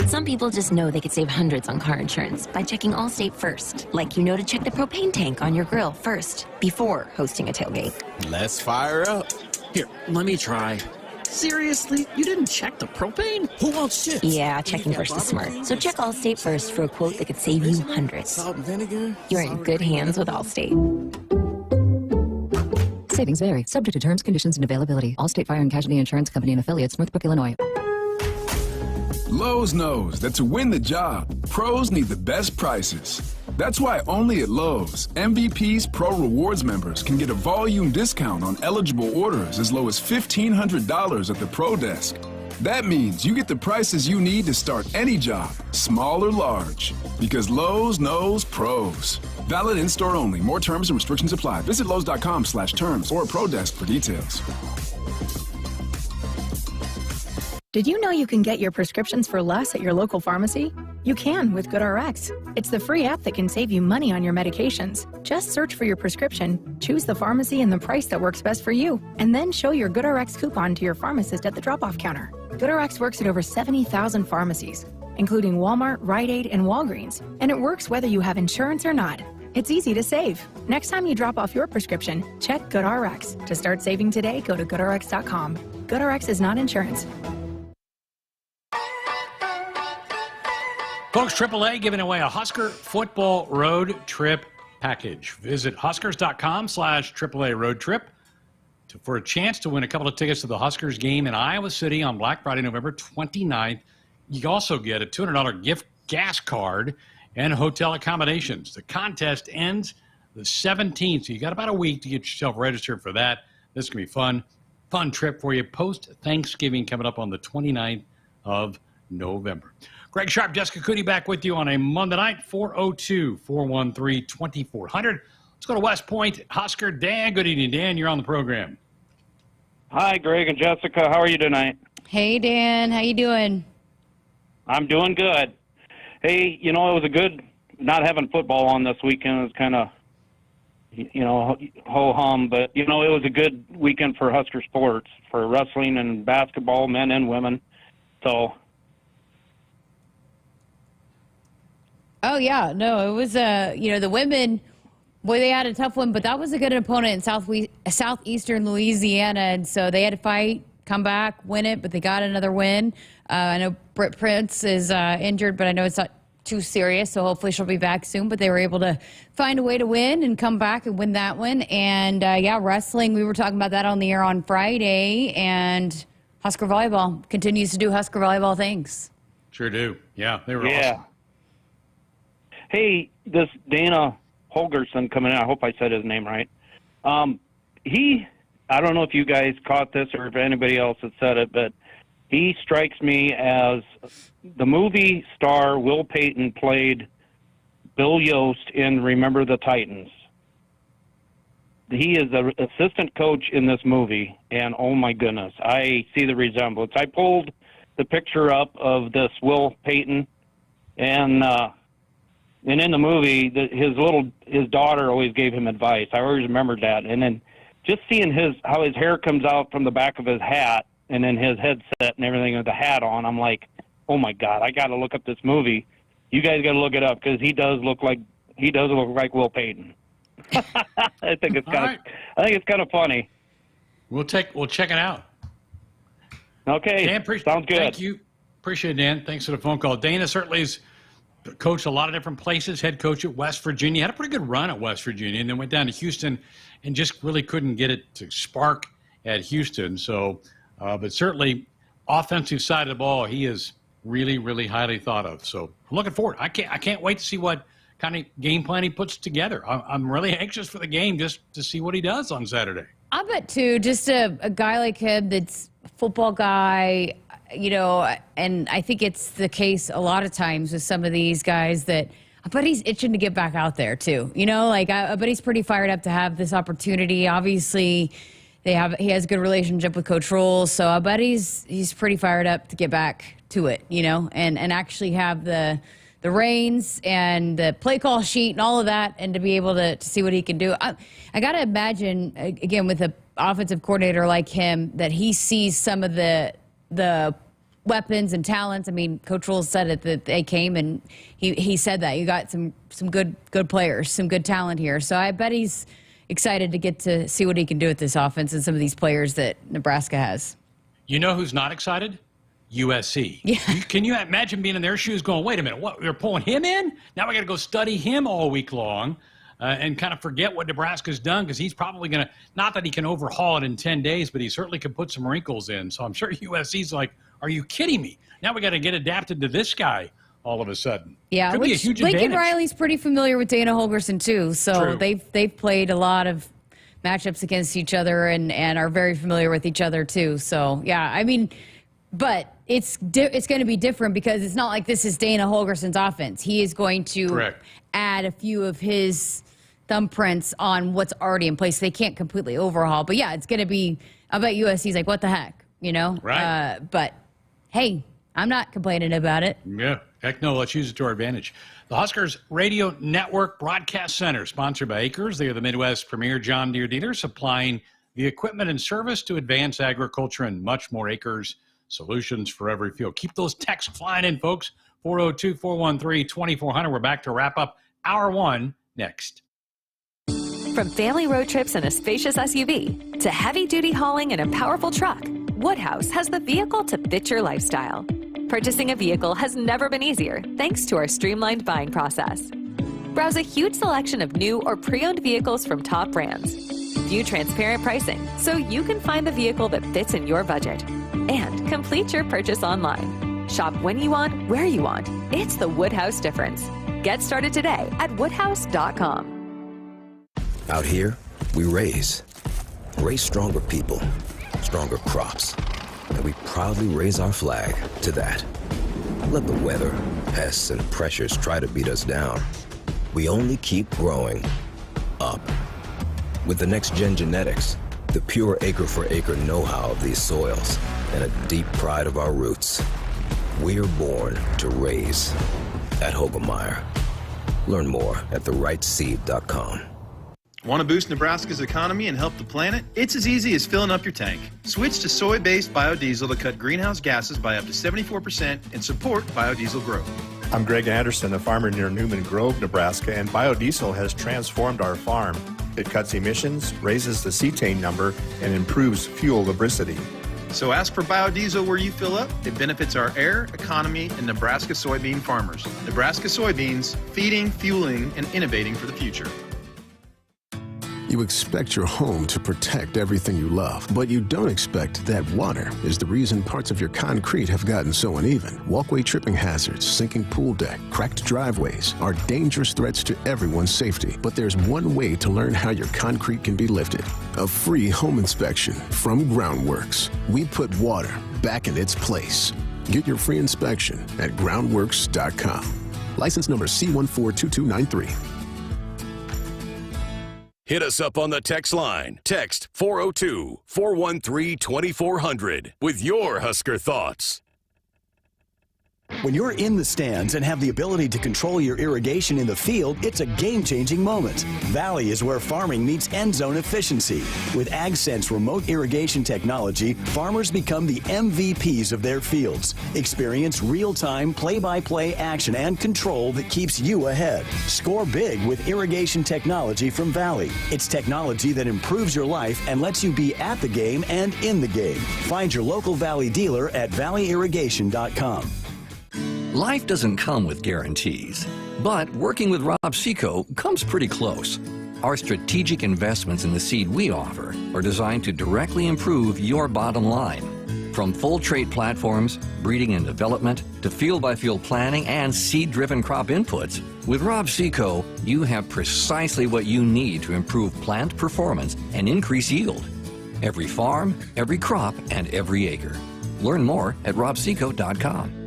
Speaker 28: Some people just know they could save hundreds on car insurance by checking Allstate first. Like you know to check the propane tank on your grill first, before hosting a tailgate.
Speaker 29: Let's fire up. Here, let me try. Seriously? You didn't check the propane? Who wants chips?
Speaker 28: Yeah, checking first is smart. So check Allstate first for a quote that could save you hundreds.
Speaker 29: Salt and vinegar?
Speaker 28: You're in good hands with Allstate.
Speaker 30: Savings vary, subject to terms, conditions, and availability. Allstate Fire and Casualty Insurance Company and Affiliates, Northbrook, Illinois.
Speaker 31: Lowe's knows that to win the job, pros need the best prices. That's why only at Lowe's, MVP's Pro Rewards members can get a volume discount on eligible orders as low as $1,500 at the Pro Desk. That means you get the prices you need to start any job, small or large, because Lowe's knows pros. Valid in-store only. More terms and restrictions apply. Visit Lowe's.com/terms or Pro Desk for details.
Speaker 32: Did you know you can get your prescriptions for less at your local pharmacy? You can with GoodRx. It's the free app that can save you money on your medications. Just search for your prescription, choose the pharmacy and the price that works best for you, and then show your GoodRx coupon to your pharmacist at the drop-off counter. GoodRx works at over 70,000 pharmacies, including Walmart, Rite Aid, and Walgreens, and it works whether you have insurance or not. It's easy to save. Next time you drop off your prescription, check GoodRx. To start saving today, go to GoodRx.com. GoodRx is not insurance.
Speaker 4: Folks, AAA giving away a Husker football road trip package. Visit Huskers.com/AAA road trip for a chance to win a couple of tickets to the Huskers game in Iowa City on Black Friday, November 29th. You also get a $200 gift gas card and hotel accommodations. The contest ends the 17th, so you got about a week to get yourself registered for that. This is going to be fun. Fun trip for you post-Thanksgiving coming up on the 29th of November. Greg Sharpe, Jessica Coody back with you on a Monday night, 402-413-2400. Let's go to West Point. Husker Dan. Good evening, Dan. You're on the program.
Speaker 2: Hi, Greg and Jessica. How are you tonight?
Speaker 8: Hey, Dan. How you doing?
Speaker 2: I'm doing good. Hey, it was a good not having football on this weekend. It was kind of, ho-hum, but, it was a good weekend for Husker sports, for wrestling and basketball, men and women. So.
Speaker 8: Oh, yeah. No, it was, the women, boy, they had a tough one, but that was a good opponent in southeastern Louisiana, and so they had to fight, come back, win it, but they got another win. I know Britt Prince is injured, but I know it's not too serious, so hopefully she'll be back soon. But they were able to find a way to win and come back and win that one. And, wrestling, we were talking about that on the air on Friday, and Husker Volleyball continues to do Husker Volleyball things.
Speaker 4: Sure do. Yeah, they were awesome.
Speaker 2: Hey, this Dana Holgerson coming in, I hope I said his name right. I don't know if you guys caught this or if anybody else has said it, but he strikes me as the movie star Will Payton played Bill Yost in Remember the Titans. He is the assistant coach in this movie, and oh my goodness, I see the resemblance. I pulled the picture up of this Will Payton, and in the movie, his daughter always gave him advice. I always remembered that, and then just seeing how his hair comes out from the back of his hat, and then his headset and everything with the hat on, I'm like, oh my God, I got to look up this movie. You guys got to look it up because he does look like Will Payton. I think it's kind of funny.
Speaker 4: We'll check it out.
Speaker 2: Okay,
Speaker 4: Dan,
Speaker 2: sounds good.
Speaker 4: Thank you. Appreciate it, Dan. Thanks for the phone call. Dana certainly has coached a lot of different places. Head coach at West Virginia. Had a pretty good run at West Virginia, and then went down to Houston and just really couldn't get it to spark at Houston. So, but certainly offensive side of the ball, he is really, really highly thought of. So I'm looking forward. I can't wait to see what kind of game plan he puts together. I'm really anxious for the game just to see what he does on Saturday. I bet, too, just a guy like him that's a football guy, and I think it's the case a lot of times with some of these guys that I bet he's itching to get back out there, too. I bet he's pretty fired up to have this opportunity. Obviously, he has a good relationship with Coach Rhule, so I bet he's pretty fired up to get back to it, and actually have the reins and the play call sheet and all of that, and to be able to see what he can do. I got to imagine, again, with an offensive coordinator like him, that he sees some of the weapons and talents. I mean, Coach Rhule said it, that they came, and he said that. You got some good players, some good talent here. So I bet he's excited to get to see what he can do with this offense and some of these players that Nebraska has. You know who's not excited? USC. Yeah. Can you imagine being in their shoes going, wait a minute, what, they're pulling him in? Now we got to go study him all week long and kind of forget what Nebraska's done, because he's probably going to, not that he can overhaul it in 10 days, but he certainly can put some wrinkles in. So I'm sure USC's like, are you kidding me? Now we got to get adapted to this guy all of a sudden. Yeah, could be a huge advantage. Lincoln Riley's pretty familiar with Dana Holgerson too, so they've played a lot of matchups against each other and are very familiar with each other too. So yeah, I mean, but it's going to be different because it's not like this is Dana Holgerson's offense. He is going to add a few of his thumbprints on what's already in place. They can't completely overhaul, but yeah, it's going to be. I bet USC's like, what the heck, Right. But hey, I'm not complaining about it. Yeah, heck no, let's use it to our advantage. The Huskers Radio Network Broadcast Center, sponsored by Akrs. They are the Midwest's premier John Deere dealer, supplying the equipment and service to advance agriculture and much more. Akrs, solutions for every field. Keep those texts flying in, folks. 402-413-2400. We're back to wrap up Hour 1 next.
Speaker 6: From family road trips in a spacious SUV to heavy-duty hauling in a powerful truck, Woodhouse has the vehicle to fit your lifestyle. Purchasing a vehicle has never been easier thanks to our streamlined buying process. Browse a huge selection of new or pre-owned vehicles from top brands. View transparent pricing so you can find the vehicle that fits in your budget. And complete your purchase online. Shop when you want, where you want. It's the Woodhouse difference. Get started today at woodhouse.com.
Speaker 9: Out here, we raise stronger people, stronger crops, and we proudly raise our flag to that. Let the weather, pests, and pressures try to beat us down. We only keep growing up. With the next-gen genetics, the pure acre-for-acre know-how of these soils, and a deep pride of our roots, we're born to raise at Hoiberg. Learn more at therightseed.com.
Speaker 10: Want to boost Nebraska's economy and help the planet? It's as easy as filling up your tank. Switch to soy-based biodiesel to cut greenhouse gases by up to 74% and support biodiesel growth.
Speaker 11: I'm Greg Anderson, a farmer near Newman Grove, Nebraska, and biodiesel has transformed our farm. It cuts emissions, raises the cetane number, and improves fuel lubricity.
Speaker 10: So ask for biodiesel where you fill up. It benefits our air, economy, and Nebraska soybean farmers. Nebraska soybeans, feeding, fueling, and innovating for the future.
Speaker 12: You expect your home to protect everything you love, but you don't expect that water is the reason parts of your concrete have gotten so uneven. Walkway tripping hazards, sinking pool deck, cracked driveways are dangerous threats to everyone's safety. But there's one way to learn how your concrete can be lifted. A free home inspection from Groundworks. We put water back in its place. Get your free inspection at groundworks.com. License number C142293.
Speaker 3: Hit us up on the text line. Text 402-413-2400 with your Husker thoughts.
Speaker 13: When you're in the stands and have the ability to control your irrigation in the field, it's a game-changing moment. Valley is where farming meets end zone efficiency. With AgSense remote irrigation technology, farmers become the MVPs of their fields. Experience real-time, play-by-play action and control that keeps you ahead. Score big with irrigation technology from Valley. It's technology that improves your life and lets you be at the game and in the game. Find your local Valley dealer at valleyirrigation.com.
Speaker 14: Life doesn't come with guarantees, but working with Rob Seco comes pretty close. Our strategic investments in the seed we offer are designed to directly improve your bottom line. From full trait platforms, breeding and development, to field-by-field planning and seed-driven crop inputs, with Rob Seco, you have precisely what you need to improve plant performance and increase yield. Every farm, every crop, and every acre. Learn more at robseco.com.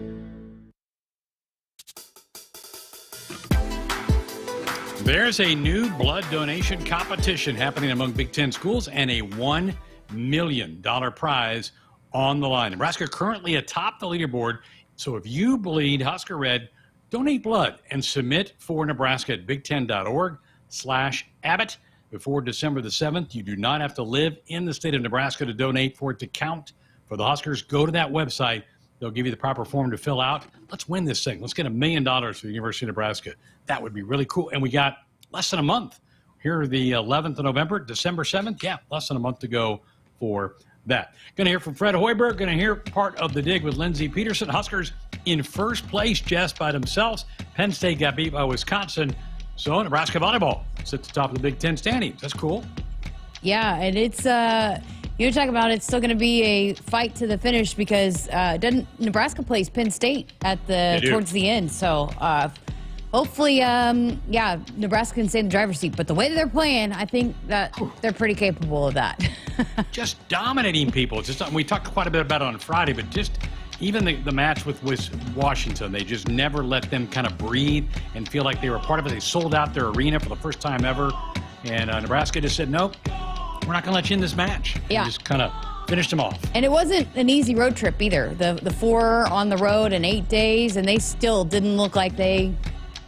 Speaker 4: There's a new blood donation competition happening among Big Ten schools and a $1 million prize on the line. Nebraska currently atop the leaderboard, so if you bleed Husker Red, donate blood and submit for Nebraska at big10.org/Abbott. Before December the 7th, you do not have to live in the state of Nebraska to donate for it to count for the Huskers. Go to that website. They'll give you the proper form to fill out. Let's win this thing. Let's get $1 million for the University of Nebraska. That would be really cool. And we got less than a month. Here the 11th of November, December 7th. Yeah, less than a month to go for that. Going to hear from Fred Hoiberg. Going to hear part of the dig with Lindsey Peterson. Huskers in first place just by themselves. Penn State got beat by Wisconsin. So Nebraska volleyball sits at the top of the Big Ten standings. That's cool.
Speaker 8: Yeah, and it's you talk about it's still going to be a fight to the finish because Nebraska plays Penn State at towards the end. So hopefully, Nebraska can stay in the driver's seat. But the way that they're playing, I think that they're pretty capable of that.
Speaker 4: Just dominating people. We talked quite a bit about it on Friday, but just even the match with Washington, they just never let them kind of breathe and feel like they were part of it. They sold out their arena for the first time ever. And Nebraska just said, nope, we're not going to let you in this match.
Speaker 8: Yeah.
Speaker 4: And just kind of finished them off.
Speaker 8: And it wasn't an easy road trip either. The 4 on the road in 8 days, and they still didn't look like they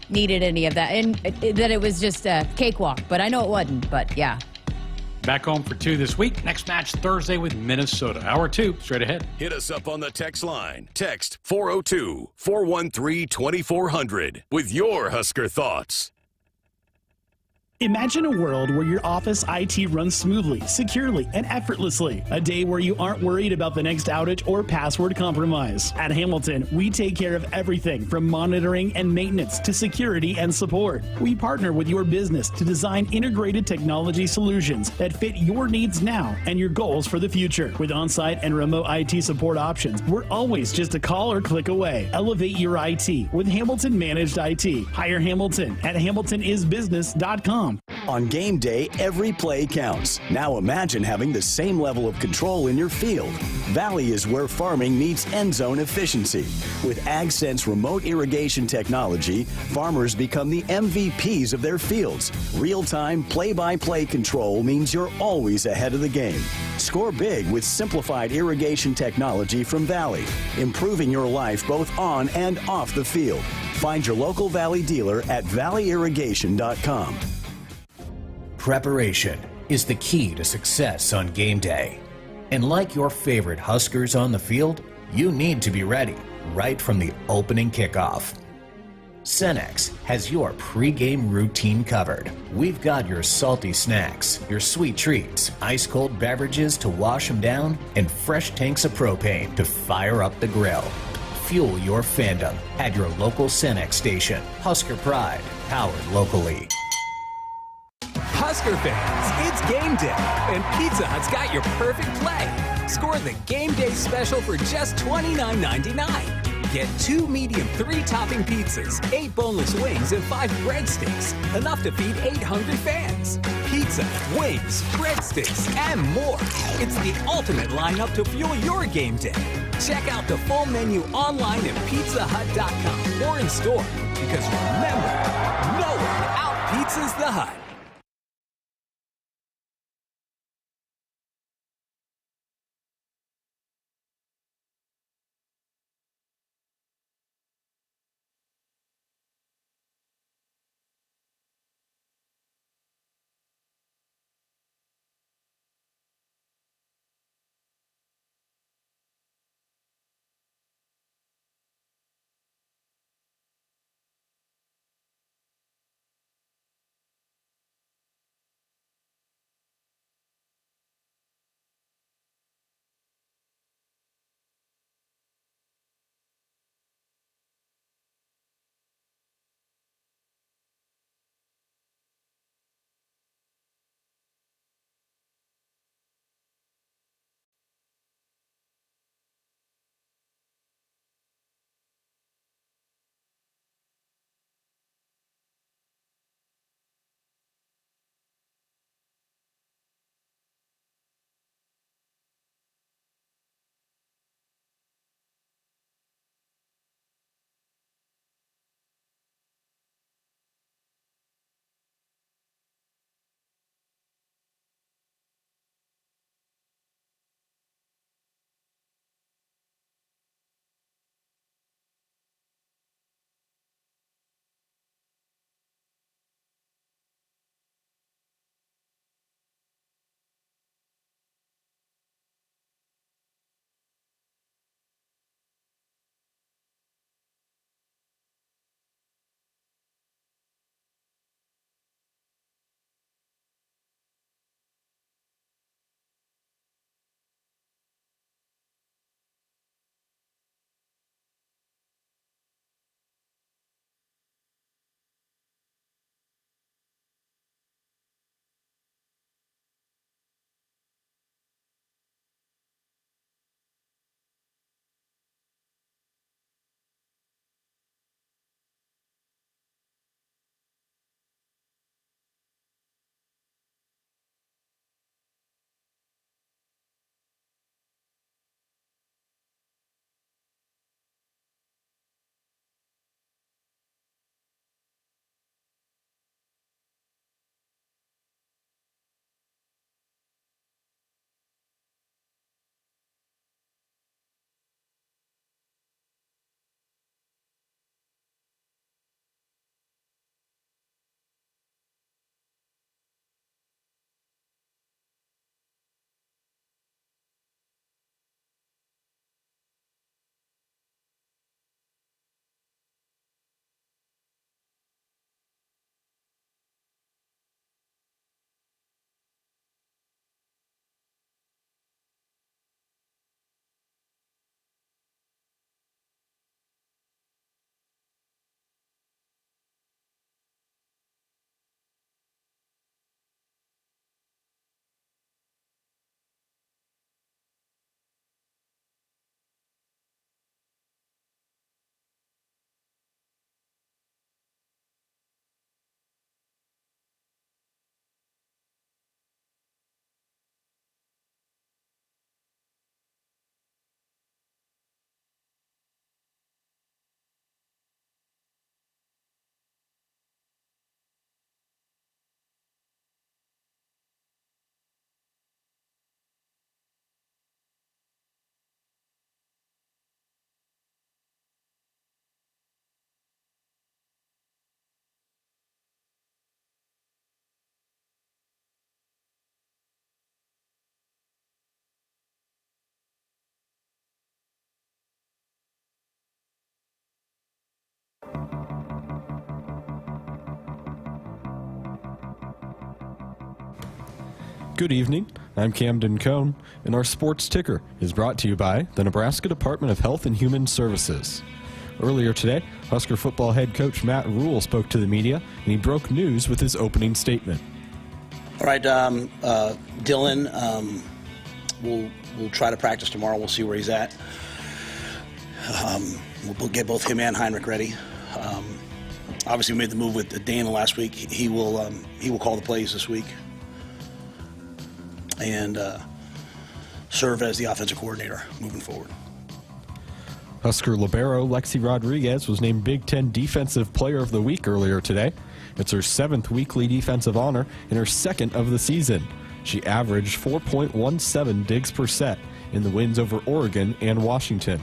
Speaker 8: needed any of that. And that it was just a cakewalk. But I know it wasn't, but yeah.
Speaker 4: Back home for 2 this week. Next match Thursday with Minnesota. Hour 2, straight ahead.
Speaker 3: Hit us up on the text line. Text 402-413-2400 with your Husker thoughts.
Speaker 15: Imagine a world where your office IT runs smoothly, securely, and effortlessly. A day where you aren't worried about the next outage or password compromise. At Hamilton, we take care of everything from monitoring and maintenance to security and support. We partner with your business to design integrated technology solutions that fit your needs now and your goals for the future. With on-site and remote IT support options, we're always just a call or click away. Elevate your IT with Hamilton Managed IT. Hire Hamilton at hamiltonisbusiness.com.
Speaker 13: On game day, every play counts. Now imagine having the same level of control in your field. Valley is where farming meets end zone efficiency. With AgSense remote irrigation technology, farmers become the MVPs of their fields. Real-time, play-by-play control means you're always ahead of the game. Score big with simplified irrigation technology from Valley, improving your life both on and off the field. Find your local Valley dealer at valleyirrigation.com.
Speaker 1: Preparation is the key to success on game day. And like your favorite Huskers on the field, you need to be ready right from the opening kickoff. Cenex has your pregame routine covered. We've got your salty snacks, your sweet treats, ice-cold beverages to wash them down, and fresh tanks of propane to fire up the grill. Fuel your fandom at your local Cenex station. Husker Pride, powered locally.
Speaker 19: Husker fans, it's game day, and Pizza Hut's got your perfect play. Score the game day special for just $29.99. Get 2 medium 3-topping pizzas, 8 boneless wings, and 5 breadsticks. Enough to feed 8 hungry fans. Pizza, wings, breadsticks, and more. It's the ultimate lineup to fuel your game day. Check out the full menu online at pizzahut.com or in store. Because remember, no one out-pizzas the Hut.
Speaker 7: Good evening. I'm Camden Cohn, and our sports ticker is brought to you by the Nebraska Department of Health and Human Services. Earlier today, Husker football head coach Matt Rhule spoke to the media, and he broke news with his opening statement.
Speaker 16: All right, Dylan, we'll try to practice tomorrow. We'll see where he's at. We'll get both him and Heinrich ready. Obviously, we made the move with Dana last week. He will call the plays this week and serve as the offensive coordinator moving forward.
Speaker 7: Husker libero Lexi Rodriguez was named Big Ten Defensive Player of the Week earlier today. It's her 7th weekly defensive honor and her 2nd of the season. She averaged 4.17 digs per set in the wins over Oregon and Washington.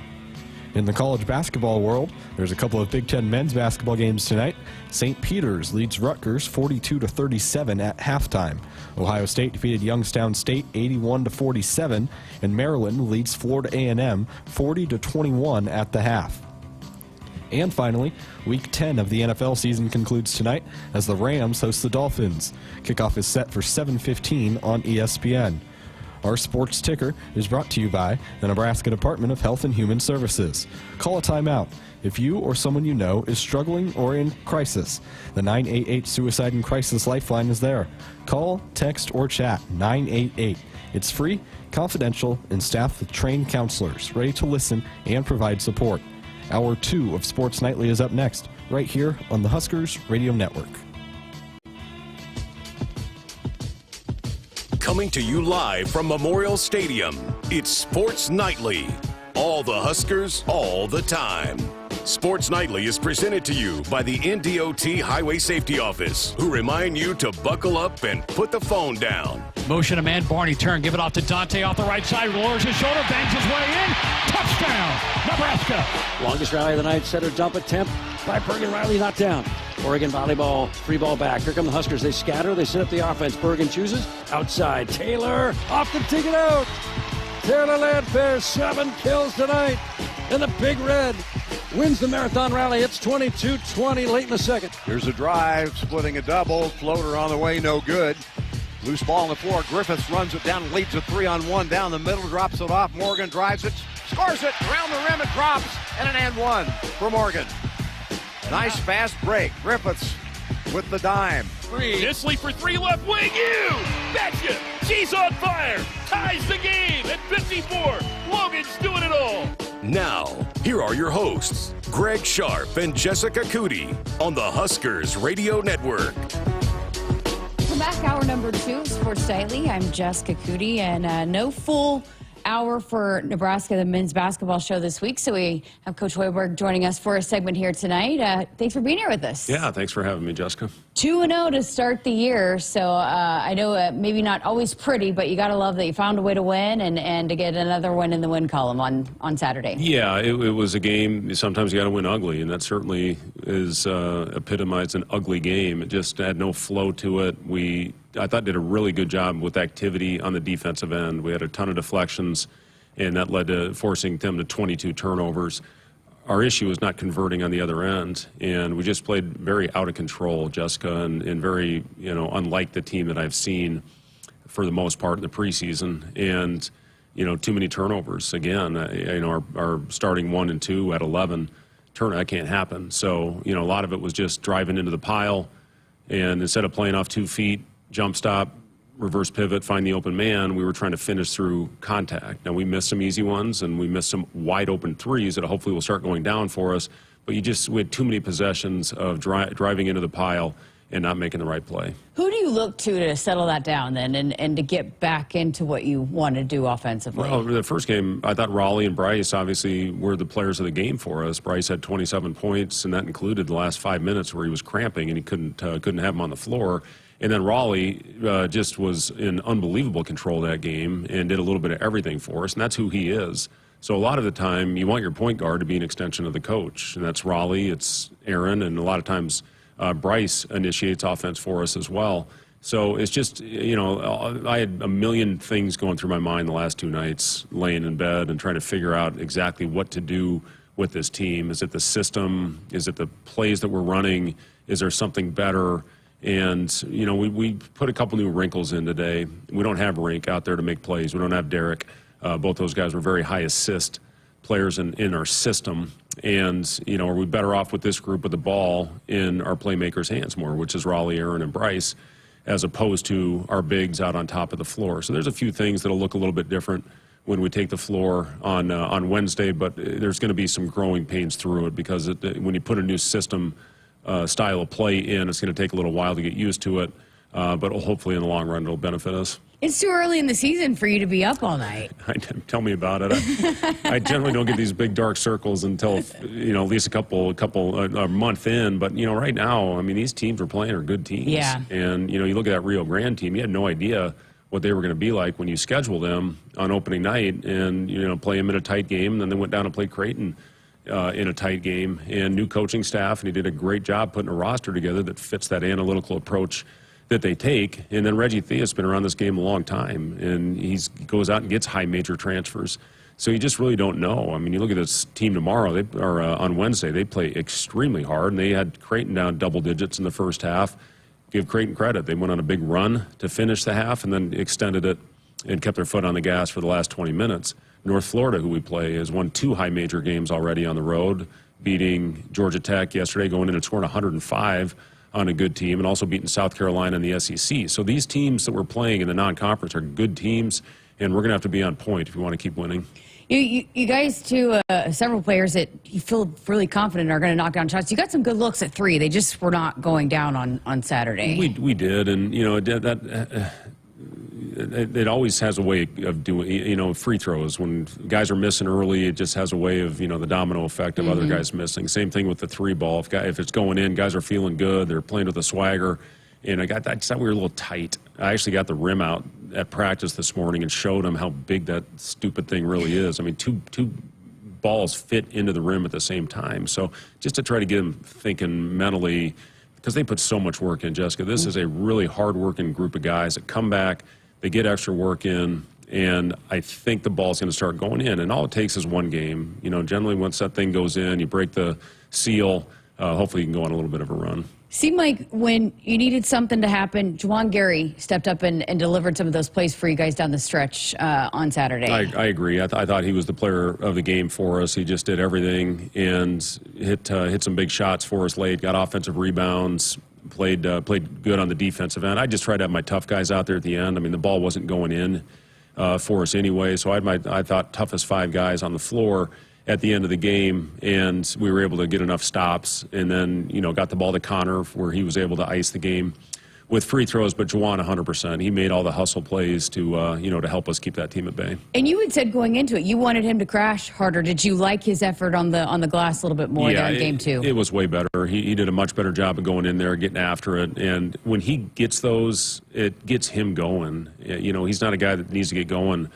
Speaker 7: In the college basketball world, there's a couple of Big Ten men's basketball games tonight. St. Peter's leads Rutgers 42-37 at halftime. Ohio State defeated Youngstown State 81-47, and Maryland leads Florida A&M 40-21 at the half. And finally, Week 10 of the NFL season concludes tonight as the Rams host the Dolphins. Kickoff is set for 7:15 on ESPN. Our sports ticker is brought to you by the Nebraska Department of Health and Human Services. Call a timeout if you or someone you know is struggling or in crisis. The 988 Suicide and Crisis Lifeline is there. Call, text, or chat 988. It's free, confidential, and staffed with trained counselors ready to listen and provide support. Hour 2 of Sports Nightly is up next, right here on the Huskers Radio Network.
Speaker 3: Coming to you live from Memorial Stadium, it's Sports Nightly. All the Huskers, all the time. Sports Nightly is presented to you by the NDOT Highway Safety Office, who remind you to buckle up and put the phone down.
Speaker 4: Motion a man, Barney turn, give it off to Dante off the right side, lowers his shoulder, bangs his way in. Touchdown, Nebraska.
Speaker 17: Longest rally of the night, center dump attempt by Bergen. Riley not down. Oregon volleyball, free ball back. Here come the Huskers. They scatter. They set up the offense. Bergen chooses. Outside. Taylor off the ticket out. Taylor Landfair, 7 kills tonight. And the Big Red wins the marathon rally. It's 22-20 late in the second.
Speaker 18: Here's a drive, splitting a double. Floater on the way, no good. Loose ball on the floor. Griffiths runs it down, leads a 3-on-1 down the middle, drops it off. Morgan drives it, scores it. Around the rim, it drops. And an and one for Morgan. Nice fast break. Griffiths with the dime.
Speaker 20: Disley for 3 left wing. You betcha. She's on fire. Ties the game at 54. Logan's doing it all.
Speaker 3: Now, here are your hosts, Greg Sharpe and Jessica Coody on the Huskers Radio Network.
Speaker 8: Welcome back, hour number 2 of Sports Nightly. I'm Jessica Coody, and no full hour for Nebraska, the men's basketball show this week. So we have Coach Hoiberg joining us for a segment here tonight. Thanks for being here with us.
Speaker 21: Yeah, thanks for having me, Jessica.
Speaker 8: 2-0 to start the year. So I know maybe not always pretty, but you got to love that you found a way to win and to get another win in the win column on Saturday.
Speaker 21: Yeah, it was a game. Sometimes you got to win ugly, and that certainly is epitomized an ugly game. It just had no flow to it. I thought did a really good job with activity on the defensive end. We had a ton of deflections, and that led to forcing them to 22 turnovers. Our issue is not converting on the other end, and we just played very out of control, Jessica, and very, unlike the team that I've seen for the most part in the preseason. And, too many turnovers. Again, our starting 1 and 2 at 11, that can't happen. So, a lot of it was just driving into the pile, and instead of playing off 2 feet, jump stop, reverse pivot, find the open man, we were trying to finish through contact. Now, we missed some easy ones, and we missed some wide open threes that hopefully will start going down for us. But we had too many possessions of driving into the pile and not making the right play.
Speaker 8: Who do you look to settle that down then and to get back into what you want to do offensively?
Speaker 21: Well, the first game, I thought Raleigh and Bryce obviously were the players of the game for us. Bryce had 27 points, and that included the last 5 minutes where he was cramping and he couldn't have him on the floor. And then Raleigh just was in unbelievable control of that game and did a little bit of everything for us, and that's who he is. So a lot of the time, you want your point guard to be an extension of the coach, and that's Raleigh, it's Aaron, and a lot of times Bryce initiates offense for us as well. So it's just, I had a million things going through my mind the last 2 nights, laying in bed and trying to figure out exactly what to do with this team. Is it the system? Is it the plays that we're running? Is there something better? And, you know, we put a couple new wrinkles in today. We don't have Rink out there to make plays. We don't have Derek. Both those guys were very high assist players in our system. And, you know, are we better off with this group with the ball in our playmakers' hands more, which is Raleigh, Aaron, and Bryce, as opposed to our bigs out on top of the floor. So there's a few things that'll look a little bit different when we take the floor on Wednesday, but there's going to be some growing pains through it because when you put a new system style of play in, it's going to take a little while to get used to it, but hopefully in the long run it'll benefit us.
Speaker 8: It's too early in the season for you to be up all night.
Speaker 21: Tell me about it. I generally don't get these big dark circles until, you know, at least a month in. But, you know, right now, I mean, these teams we're playing are good teams.
Speaker 8: Yeah.
Speaker 21: And, you know, you look at that Rio Grande team, you had no idea what they were going to be like when you schedule them on opening night and, you know, play them in a tight game. And then they went down and played Creighton in a tight game. And new coaching staff, and he did a great job putting a roster together that fits that analytical approach that they take. And then Reggie Thea's been around this game a long time, and he goes out and gets high major transfers. So you just really don't know. I mean, you look at this team tomorrow, on Wednesday, they play extremely hard, and they had Creighton down double digits in the first half. Give Creighton credit. They went on a big run to finish the half and then extended it and kept their foot on the gas for the last 20 minutes. North Florida, who we play, has won 2 high major games already on the road, beating Georgia Tech yesterday, going in and scoring 105 on a good team, and also beating South Carolina in the SEC. So these teams that we're playing in the non-conference are good teams, and we're going to have to be on point if we want to keep winning.
Speaker 8: You guys, too, several players that you feel really confident are going to knock down shots. You got some good looks at 3. They just were not going down on Saturday.
Speaker 21: We did, and, you know, it always has a way of doing, you know, free throws. When guys are missing early, it just has a way of, you know, the domino effect of other guys missing. Same thing with the 3 ball. If it's going in, guys are feeling good. They're playing with a swagger. And I just thought we were a little tight. I actually got the rim out at practice this morning and showed them how big that stupid thing really is. I mean, two balls fit into the rim at the same time. So just to try to get them thinking mentally, because they put so much work in, Jessica. This is a really hard-working group of guys that come back, they get extra work in, and I think the ball's going to start going in. And all it takes is one game. You know, generally once that thing goes in, you break the seal, hopefully you can go on a little bit of a run.
Speaker 8: Seemed like when you needed something to happen, Juwan Gary stepped up and delivered some of those plays for you guys down the stretch on Saturday.
Speaker 21: I agree. I thought he was the player of the game for us. He just did everything and hit some big shots for us late, got offensive rebounds, played good on the defensive end. I just tried to have my tough guys out there at the end. I mean, the ball wasn't going in for us anyway, so I thought toughest 5 guys on the floor at the end of the game, and we were able to get enough stops, and then, you know, got the ball to Connor where he was able to ice the game with free throws. But Juwan 100%, he made all the hustle plays to you know, to help us keep that team at bay.
Speaker 8: And you had said going into it you wanted him to crash harder. Did you like his effort on the glass a little bit more there in game 2?
Speaker 21: It was way better. He did a much better job of going in there, getting after it, and when he gets those, it gets him going. You know, he's not a guy that needs to get going.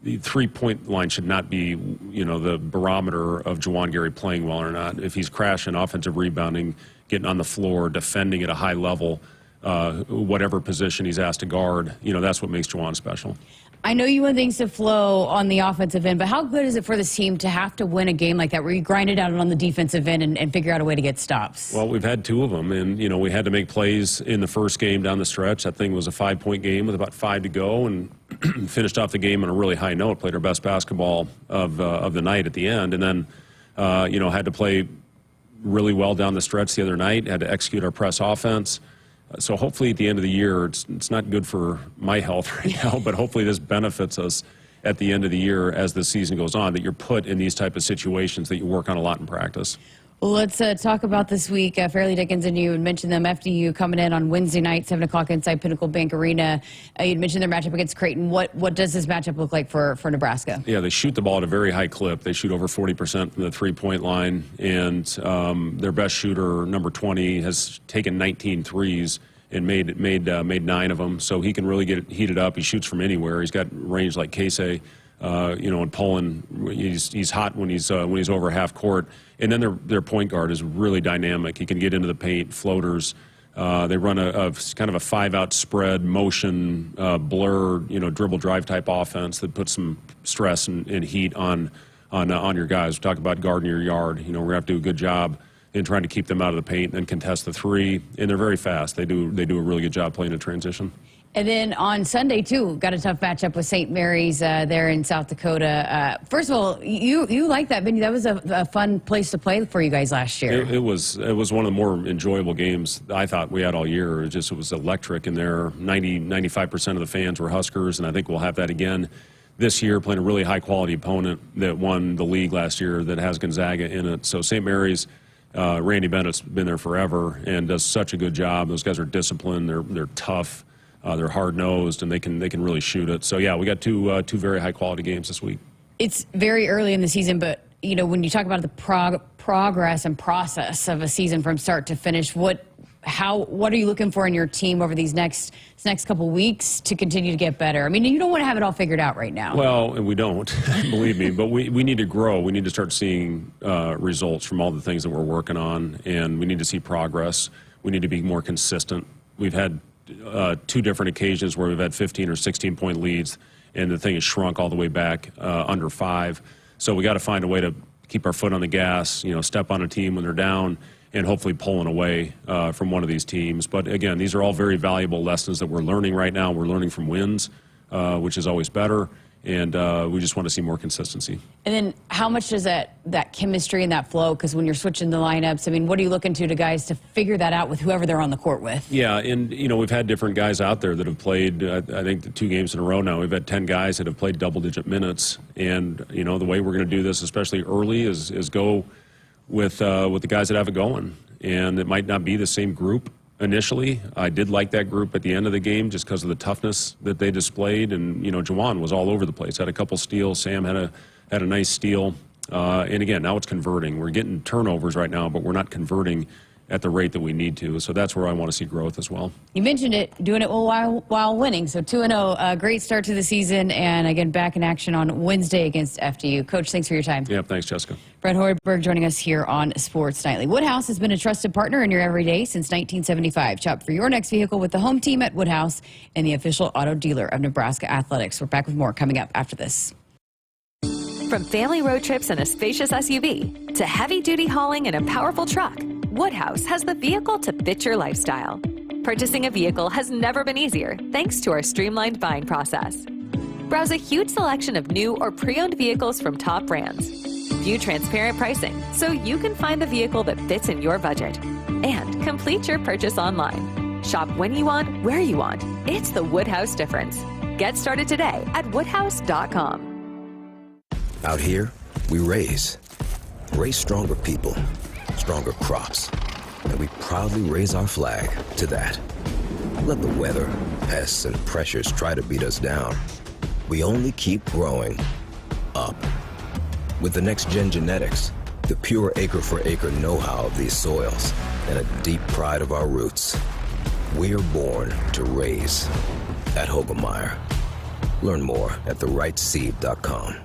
Speaker 21: The 3-point line should not be, you know, the barometer of Juwan Gary playing well or not. If he's crashing, offensive rebounding, getting on the floor, defending at a high level, whatever position he's asked to guard, you know, that's what makes Juwan special.
Speaker 8: I know you want things to flow on the offensive end, but how good is it for this team to have to win a game like that where you grind it out on the defensive end and figure out a way to get stops?
Speaker 21: Well, we've had 2 of them, and, you know, we had to make plays in the first game down the stretch. That thing was a 5-point game with about 5 to go, and finished off the game on a really high note, played our best basketball of the night at the end, and then, you know, had to play really well down the stretch the other night, had to execute our press offense. So hopefully at the end of the year, it's not good for my health right now, but hopefully this benefits us at the end of the year as the season goes on, that you're put in these type of situations that you work on a lot in practice.
Speaker 8: Well, let's talk about this week. Fairleigh Dickinson, you had mentioned them. FDU coming in on Wednesday night, 7 o'clock inside Pinnacle Bank Arena. You'd mentioned their matchup against Creighton. What does this matchup look like for Nebraska? Yeah,
Speaker 21: they shoot the ball at a very high clip. They shoot over 40% from the 3-point line, and their best shooter, number 20, has taken 19 threes and made 9 of them. So he can really get it heated up. He shoots from anywhere. He's got range like Casey. You know, and Poland, he's hot when he's over half court. And then their point guard is really dynamic. He can get into the paint, floaters. They run a kind of a 5-out spread, motion, blur, you know, dribble drive type offense that puts some stress and heat on your guys. We talk about guarding your yard. You know, we're gonna have to do a good job and trying to keep them out of the paint and contest the three. And they're very fast. They do a really good job playing in transition.
Speaker 8: And then on Sunday, too, got a tough matchup with St. Mary's there in South Dakota. First of all, you like that venue. That was a fun place to play for you guys last year.
Speaker 21: It was one of the more enjoyable games I thought we had all year. It was electric in there. 95% of the fans were Huskers, and I think we'll have that again this year, playing a really high-quality opponent that won the league last year that has Gonzaga in it. So St. Mary's, Randy Bennett's been there forever and does such a good job. Those guys are disciplined. They're tough. They're hard-nosed, and they can really shoot it. So, yeah, we got two very high-quality games this week.
Speaker 8: It's very early in the season, but, when you talk about the progress and process of a season from start to finish, what are you looking for in your team over these next couple weeks to continue to get better? I mean, you don't want to have it all figured out right now.
Speaker 21: Well, and we don't, believe me, but we need to grow. We need to start seeing results from all the things that we're working on, and we need to see progress. We need to be more consistent. We've had two different occasions where we've had 15 or 16-point leads, and the thing has shrunk all the way back under 5. So we got to find a way to keep our foot on the gas, step on a team when they're down, and hopefully pulling away from one of these teams. But again, these are all very valuable lessons that we're learning right now. We're learning from wins, which is always better, and we just want to see more consistency.
Speaker 8: And then how much does that chemistry and that flow, because when you're switching the lineups, I mean, what are you looking to guys to figure that out with whoever they're on the court with?
Speaker 21: Yeah, and, we've had different guys out there that have played, I think, the 2 games in a row now. We've had 10 guys that have played double-digit minutes. And, the way we're going to do this, especially early, is go with the guys that have it going. And it might not be the same group initially. I did like that group at the end of the game just because of the toughness that they displayed. And, Jawan was all over the place. Had a couple steals. Sam had a nice steal. And again, now it's converting. We're getting turnovers right now, but we're not converting at the rate that we need to. So that's where I want to see growth as well.
Speaker 8: You mentioned it, doing it while winning. So 2-0, great start to the season, and again, back in action on Wednesday against FDU. Coach, thanks for your time.
Speaker 21: Yeah, thanks, Jessica.
Speaker 8: Brett Hoiberg joining us here on Sports Nightly. Woodhouse has been a trusted partner in your everyday since 1975. Shop for your next vehicle with the home team at Woodhouse and the official auto dealer of Nebraska Athletics. We're back with more coming up after this.
Speaker 6: From family road trips in a spacious SUV to heavy-duty hauling in a powerful truck, Woodhouse has the vehicle to fit your lifestyle. Purchasing a vehicle has never been easier thanks to our streamlined buying process. Browse a huge selection of new or pre-owned vehicles from top brands. View transparent pricing so you can find the vehicle that fits in your budget. And complete your purchase online. Shop when you want, where you want. It's the Woodhouse difference. Get started today at woodhouse.com.
Speaker 9: Out here, we raise stronger people, stronger crops, and we proudly raise our flag to that. Let the weather, pests, and pressures try to beat us down. We only keep growing up. With the next-gen genetics, the pure acre-for-acre know-how of these soils, and a deep pride of our roots, we're born to raise at Hoiberg. Learn more at therightseed.com.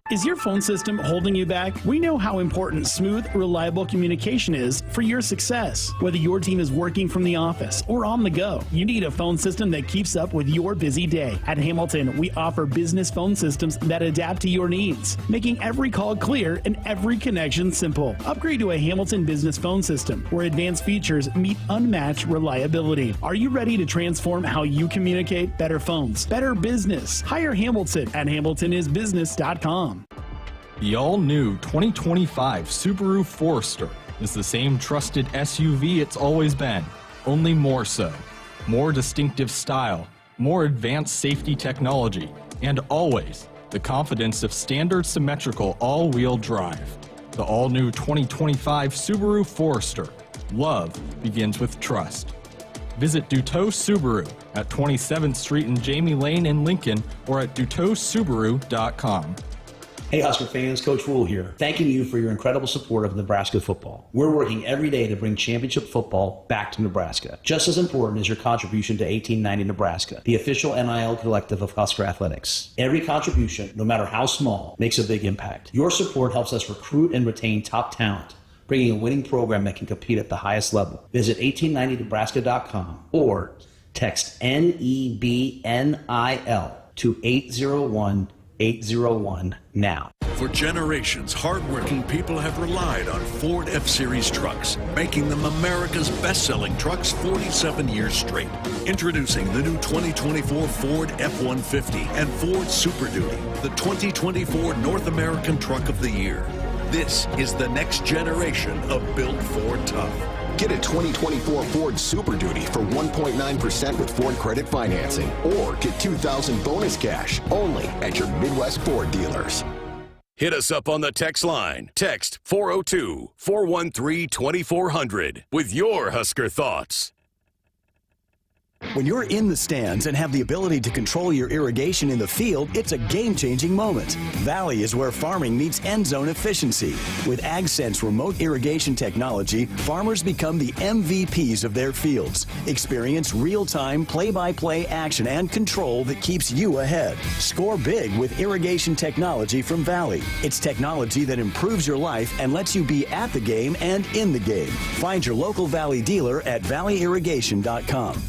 Speaker 15: Is your phone system holding you back? We know how important smooth, reliable communication is for your success. Whether your team is working from the office or on the go, you need a phone system that keeps up with your busy day. At Hamilton, we offer business phone systems that adapt to your needs, making every call clear and every connection simple. Upgrade to a Hamilton business phone system where advanced features meet unmatched reliability. Are you ready to transform how you communicate? Better phones, better business. Hire Hamilton at hamiltonisbusiness.com.
Speaker 7: The all-new 2025 Subaru Forester is the same trusted SUV it's always been, only more so. More distinctive style, more advanced safety technology, and always the confidence of standard symmetrical all-wheel drive. The all-new 2025 Subaru Forester. Love begins with trust. Visit Duteau Subaru at 27th Street and Jamie Lane in Lincoln or at DuteauSubaru.com.
Speaker 16: Hey Husker fans, Coach Rhule here, thanking you for your incredible support of Nebraska football. We're working every day to bring championship football back to Nebraska. Just as important is your contribution to 1890 Nebraska, the official NIL collective of Husker Athletics. Every contribution, no matter how small, makes a big impact. Your support helps us recruit and retain top talent, bringing a winning program that can compete at the highest level. Visit 1890nebraska.com or text NEBNIL to 801 801 now.
Speaker 5: For generations, hardworking people have relied on Ford F-Series trucks, making them America's best-selling trucks 47 years straight. Introducing the new 2024 Ford F-150 and Ford Super Duty, the 2024 North American Truck of the Year. This is the next generation of built Ford tough.
Speaker 12: Get a 2024 Ford Super Duty for 1.9% with Ford credit financing, or get $2,000 bonus cash only at your Midwest Ford dealers.
Speaker 3: Hit us up on the text line. Text 402-413-2400 with your Husker thoughts.
Speaker 13: When you're in the stands and have the ability to control your irrigation in the field, it's a game-changing moment. Valley is where farming meets end zone efficiency. With AgSense remote irrigation technology, farmers become the MVPs of their fields. Experience real-time, play-by-play action and control that keeps you ahead. Score big with irrigation technology from Valley. It's technology that improves your life and lets you be at the game and in the game. Find your local Valley dealer at valleyirrigation.com.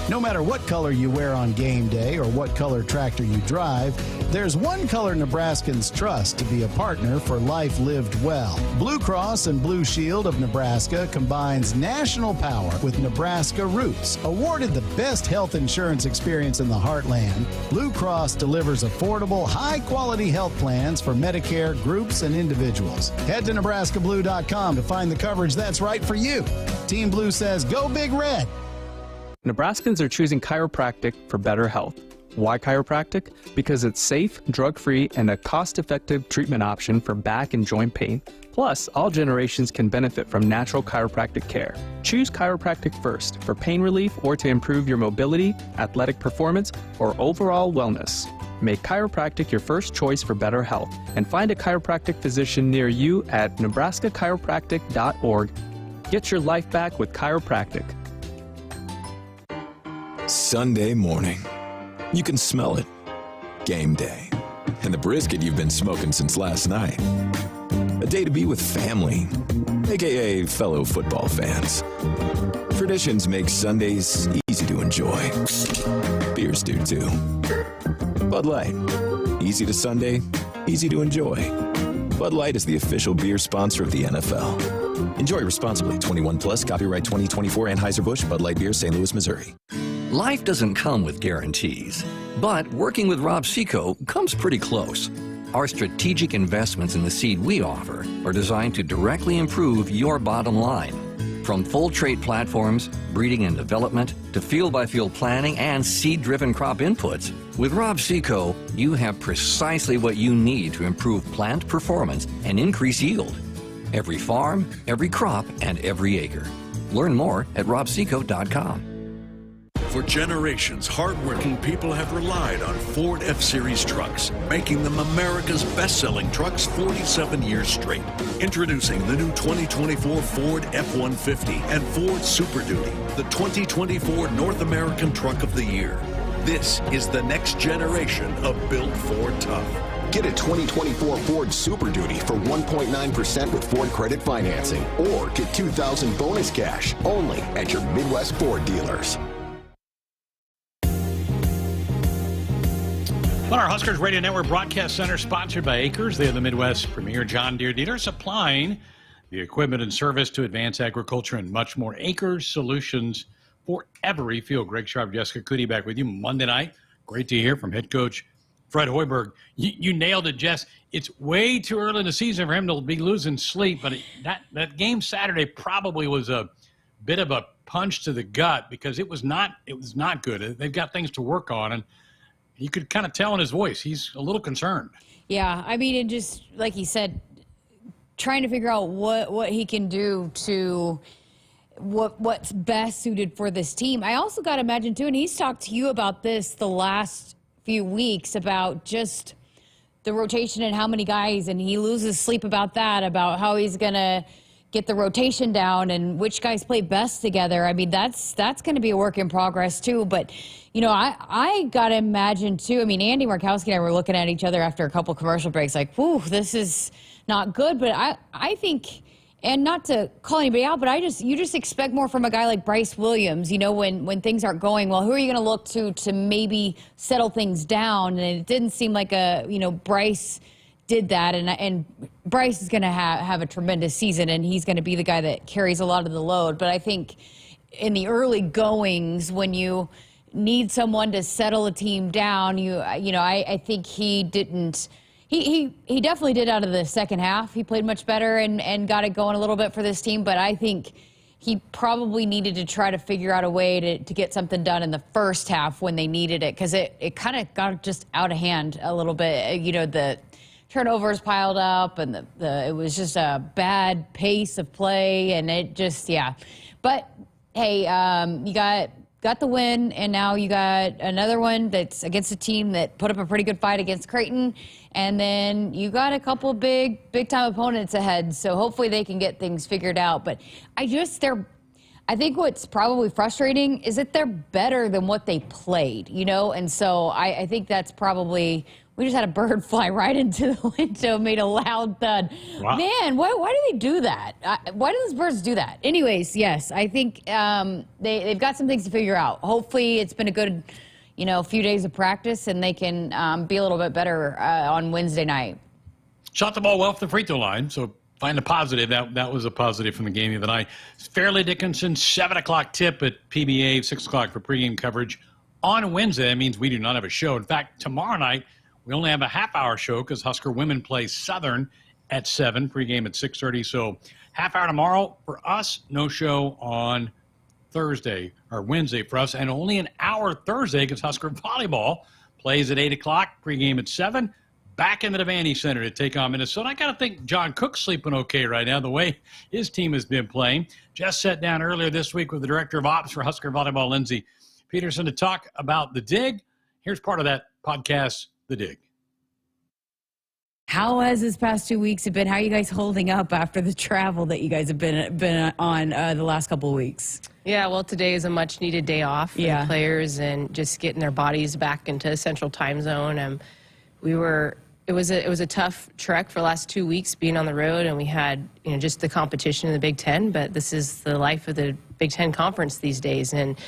Speaker 22: No matter what color you wear on game day or what color tractor you drive, there's one color Nebraskans trust to be a partner for life lived well. Blue Cross and Blue Shield of Nebraska combines national power with Nebraska roots. Awarded the best health insurance experience in the heartland, Blue Cross delivers affordable, high-quality health plans for Medicare groups and individuals. Head to nebraskablue.com to find the coverage that's right for you. Team Blue says, go Big Red.
Speaker 23: Nebraskans are choosing chiropractic for better health. Why chiropractic? Because it's safe, drug-free, and a cost-effective treatment option for back and joint pain. Plus, all generations can benefit from natural chiropractic care. Choose chiropractic first for pain relief or to improve your mobility, athletic performance, or overall wellness. Make chiropractic your first choice for better health and find a chiropractic physician near you at nebraska-chiropractic.org. Get your life back with chiropractic.
Speaker 24: Sunday morning. You can smell it. Game day. And the brisket you've been smoking since last night. A day to be with family, aka fellow football fans. Traditions make Sundays easy to enjoy. Beers do too. Bud Light. Easy to Sunday, easy to enjoy. Bud Light is the official beer sponsor of the NFL. Enjoy responsibly. 21 plus. Copyright 2024 Anheuser-Busch Bud Light Beer, St. Louis, Missouri.
Speaker 14: Life doesn't come with guarantees, but working with Rob Seco comes pretty close. Our strategic investments in the seed we offer are designed to directly improve your bottom line. From full trait platforms, breeding and development, to field-by-field planning and seed-driven crop inputs, with Rob Seco, you have precisely what you need to improve plant performance and increase yield. Every farm, every crop, and every acre. Learn more at robseco.com.
Speaker 5: For generations, hardworking people have relied on Ford F-Series trucks, making them America's best-selling trucks 47 years straight. Introducing the new 2024 Ford F-150 and Ford Super Duty, the 2024 North American Truck of the Year. This is the next generation of built Ford tough.
Speaker 12: Get a 2024 Ford Super Duty for 1.9% with Ford credit financing, or get $2,000 bonus cash only at your Midwest Ford dealers.
Speaker 4: On our Huskers Radio Network Broadcast Center, sponsored by Akrs. They are the Midwest's premier John Deere dealer, supplying the equipment and service to advance agriculture and much more. Akrs solutions for every field. Greg Sharpe, Jessica Coody back with you Monday night. Great to hear from head coach Fred Hoiberg. You nailed it, Jess. It's way too early in the season for him to be losing sleep, but that game Saturday probably was a bit of a punch to the gut because it was not good. They've got things to work on, and you could kind of tell in his voice he's a little concerned.
Speaker 8: Yeah, I mean, it just, like he said, trying to figure out what he can do to what's best suited for this team. I also got to imagine, too, and he's talked to you about this the last few weeks, about just the rotation and how many guys, and he loses sleep about that, about how he's going to get the rotation down and which guys play best together. I mean, that's going to be a work in progress, too. But, you know, I got to imagine, too. I mean, Andy Markowski and I were looking at each other after a couple commercial breaks like, whew, this is not good. But I think And not to call anybody out, but you just expect more from a guy like Bryce Williams. You know, when things aren't going well, who are you going to look to maybe settle things down? And it didn't seem like Bryce did that, and Bryce is going to have a tremendous season, and he's going to be the guy that carries a lot of the load. But I think in the early goings, when you need someone to settle a team down, I think he didn't. He definitely did out of the second half. He played much better and got it going a little bit for this team. But I think he probably needed to try to figure out a way to get something done in the first half when they needed it, because it kind of got just out of hand a little bit. The turnovers piled up, and it was just a bad pace of play, and it just, yeah. But hey, you got the win, and now you got another one that's against a team that put up a pretty good fight against Creighton, and then you got a couple big time opponents ahead. So hopefully they can get things figured out. But I think what's probably frustrating is that they're better than what they played, and so I think that's probably. We just had a bird fly right into the window, made a loud thud. Wow. Man, why do they do that? Why do those birds do that? Anyways, yes, I think they've got some things to figure out. Hopefully it's been a good, few days of practice, and they can be a little bit better on Wednesday night.
Speaker 4: Shot the ball well off the free throw line, so find a positive. That was a positive from the game the other night. Fairleigh Dickinson, 7 o'clock tip at PBA, 6 o'clock for pregame coverage. On Wednesday, that means we do not have a show. In fact, tomorrow night, we only have a half-hour show because Husker women play Southern at 7, pregame at 6:30. So half-hour tomorrow for us, no show on Thursday or Wednesday for us, and only an hour Thursday because Husker Volleyball plays at 8 o'clock, pregame at 7, back in the Devaney Center to take on Minnesota. I got to think John Cook's sleeping okay right now, the way his team has been playing. Just sat down earlier this week with the Director of Ops for Husker Volleyball, Lindsey Peterson, to talk about the dig. Here's part of that podcast, The Dig.
Speaker 8: How has this past 2 weeks been? How are you guys holding up after the travel that you guys have been on the last couple of weeks?
Speaker 1: Yeah, well, today is a much-needed day off for the players and just getting their bodies back into Central Time Zone. It was a tough trek for the last 2 weeks being on the road, and we had just the competition in the Big Ten. But this is the life of the Big Ten Conference these days, and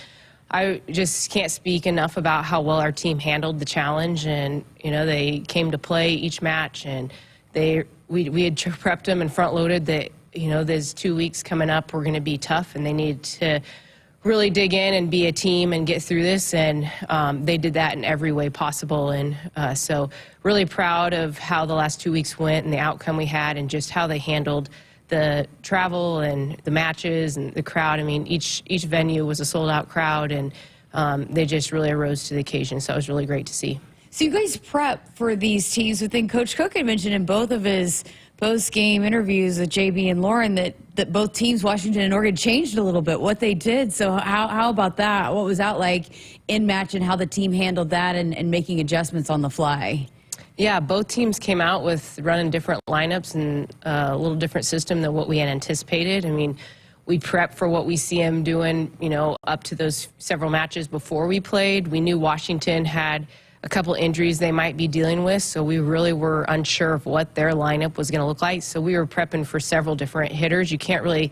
Speaker 1: I just can't speak enough about how well our team handled the challenge, and they came to play each match, and we had prepped them and front loaded that those 2 weeks coming up were going to be tough, and they need to really dig in and be a team and get through this, and they did that in every way possible. And so really proud of how the last 2 weeks went and the outcome we had, and just how they handled the travel and the matches and the crowd. I mean, each venue was a sold-out crowd, and they just really arose to the occasion. So it was really great to see.
Speaker 8: So you guys prep for these teams within. Coach Cook had mentioned in both of his post-game interviews with JB and Lauren that both teams, Washington and Oregon, changed a little bit what they did. So how about that? What was that like in match, and how the team handled that and making adjustments on the fly?
Speaker 1: Yeah, both teams came out with running different lineups and a little different system than what we had anticipated. I mean, we prepped for what we see them doing, up to those several matches before we played. We knew Washington had a couple injuries they might be dealing with, so we really were unsure of what their lineup was going to look like. So we were prepping for several different hitters. You can't really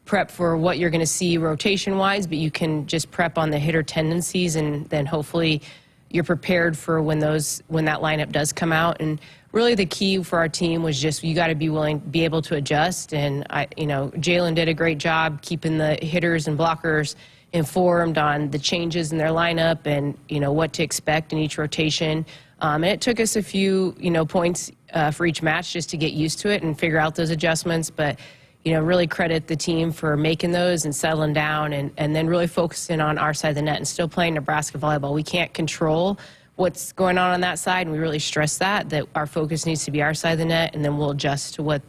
Speaker 1: prep for what you're going to see rotation-wise, but you can just prep on the hitter tendencies, and then hopefully you're prepared for when that lineup does come out. And really the key for our team was just you got to be willing, be able to adjust. And Jalen did a great job keeping the hitters and blockers informed on the changes in their lineup and what to expect in each rotation. And it took us a few points for each match just to get used to it and figure out those adjustments. But really credit the team for making those and settling down and then really focusing on our side of the net and still playing Nebraska volleyball. We can't control what's going on that side, and we really stress that our focus needs to be our side of the net, and then we'll adjust to what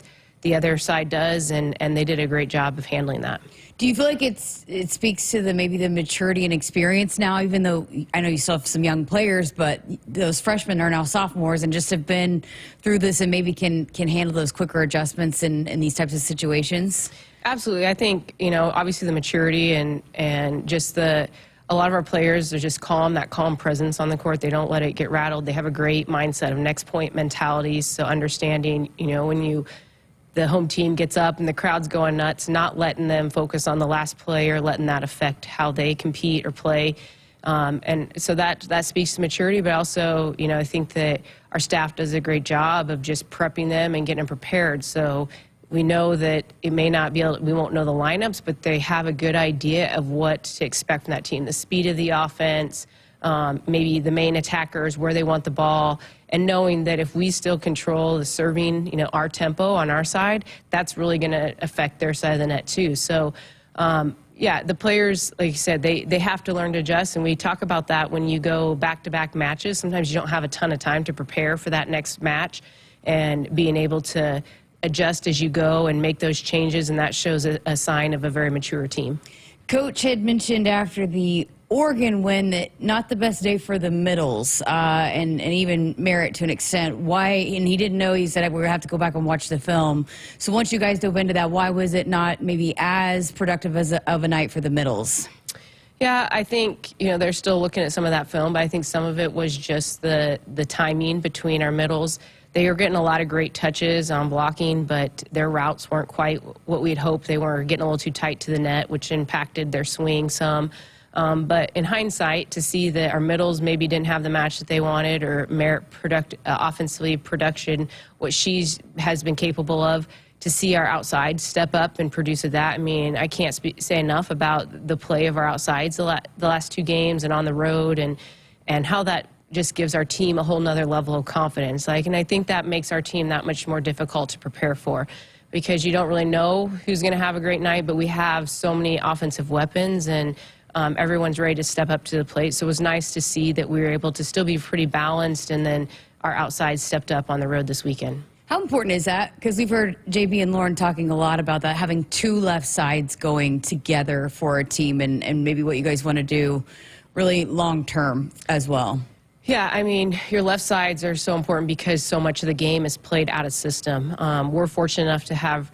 Speaker 1: the other side does, and they did a great job of handling that.
Speaker 8: Do you feel like it speaks to maybe the maturity and experience now, even though I know you still have some young players, but those freshmen are now sophomores and just have been through this and maybe can handle those quicker adjustments in these types of situations?
Speaker 1: Absolutely. I think, obviously the maturity and just a lot of our players are just calm, that calm presence on the court. They don't let it get rattled. They have a great mindset of next point mentality. So understanding, when you the home team gets up and the crowd's going nuts, not letting them focus on the last play or letting that affect how they compete or play. And so that speaks to maturity, but also, you know, I think that our staff does a great job of just prepping them and getting them prepared. So we know that it may not be we won't know the lineups, but they have a good idea of what to expect from that team, the speed of the offense, maybe the main attackers, where they want the ball, and knowing that if we still control the serving, you know, our tempo on our side, that's really going to affect their side of the net too. So, yeah, the players, like you said, they have to learn to adjust, and we talk about that when you go back-to-back matches. Sometimes you don't have a ton of time to prepare for that next match, and being able to adjust as you go and make those changes, and that shows a sign of a very mature team.
Speaker 8: Coach had mentioned after the Oregon win that not the best day for the middles, and even Merritt to an extent. Why? And he didn't know. He said we're going to have to go back and watch the film. So once you guys dove into that, why was it not maybe as productive as of a night for the middles?
Speaker 1: Yeah, I think, you know, they're still looking at some of that film, but I think some of it was just the timing between our middles. They were getting a lot of great touches on blocking, but their routes weren't quite what we'd hoped. They were getting a little too tight to the net, which impacted their swing some. But in hindsight, to see that our middles maybe didn't have the match that they wanted, or Merritt offensively production, what she has been capable of, to see our outside step up and produce that. I mean, I can't say enough about the play of our outsides the last two games and on the road, and how that just gives our team a whole nother level of confidence. And I think that makes our team that much more difficult to prepare for, because you don't really know who's going to have a great night, but we have so many offensive weapons, and everyone's ready to step up to the plate. So it was nice to see that we were able to still be pretty balanced, and then our outside stepped up on the road this weekend.
Speaker 8: How important is that? Because we've heard JB and Lauren talking a lot about that, having two left sides going together for a team, and maybe what you guys want to do really long term as well.
Speaker 1: Yeah, I mean, your left sides are so important because so much of the game is played out of system. We're fortunate enough to have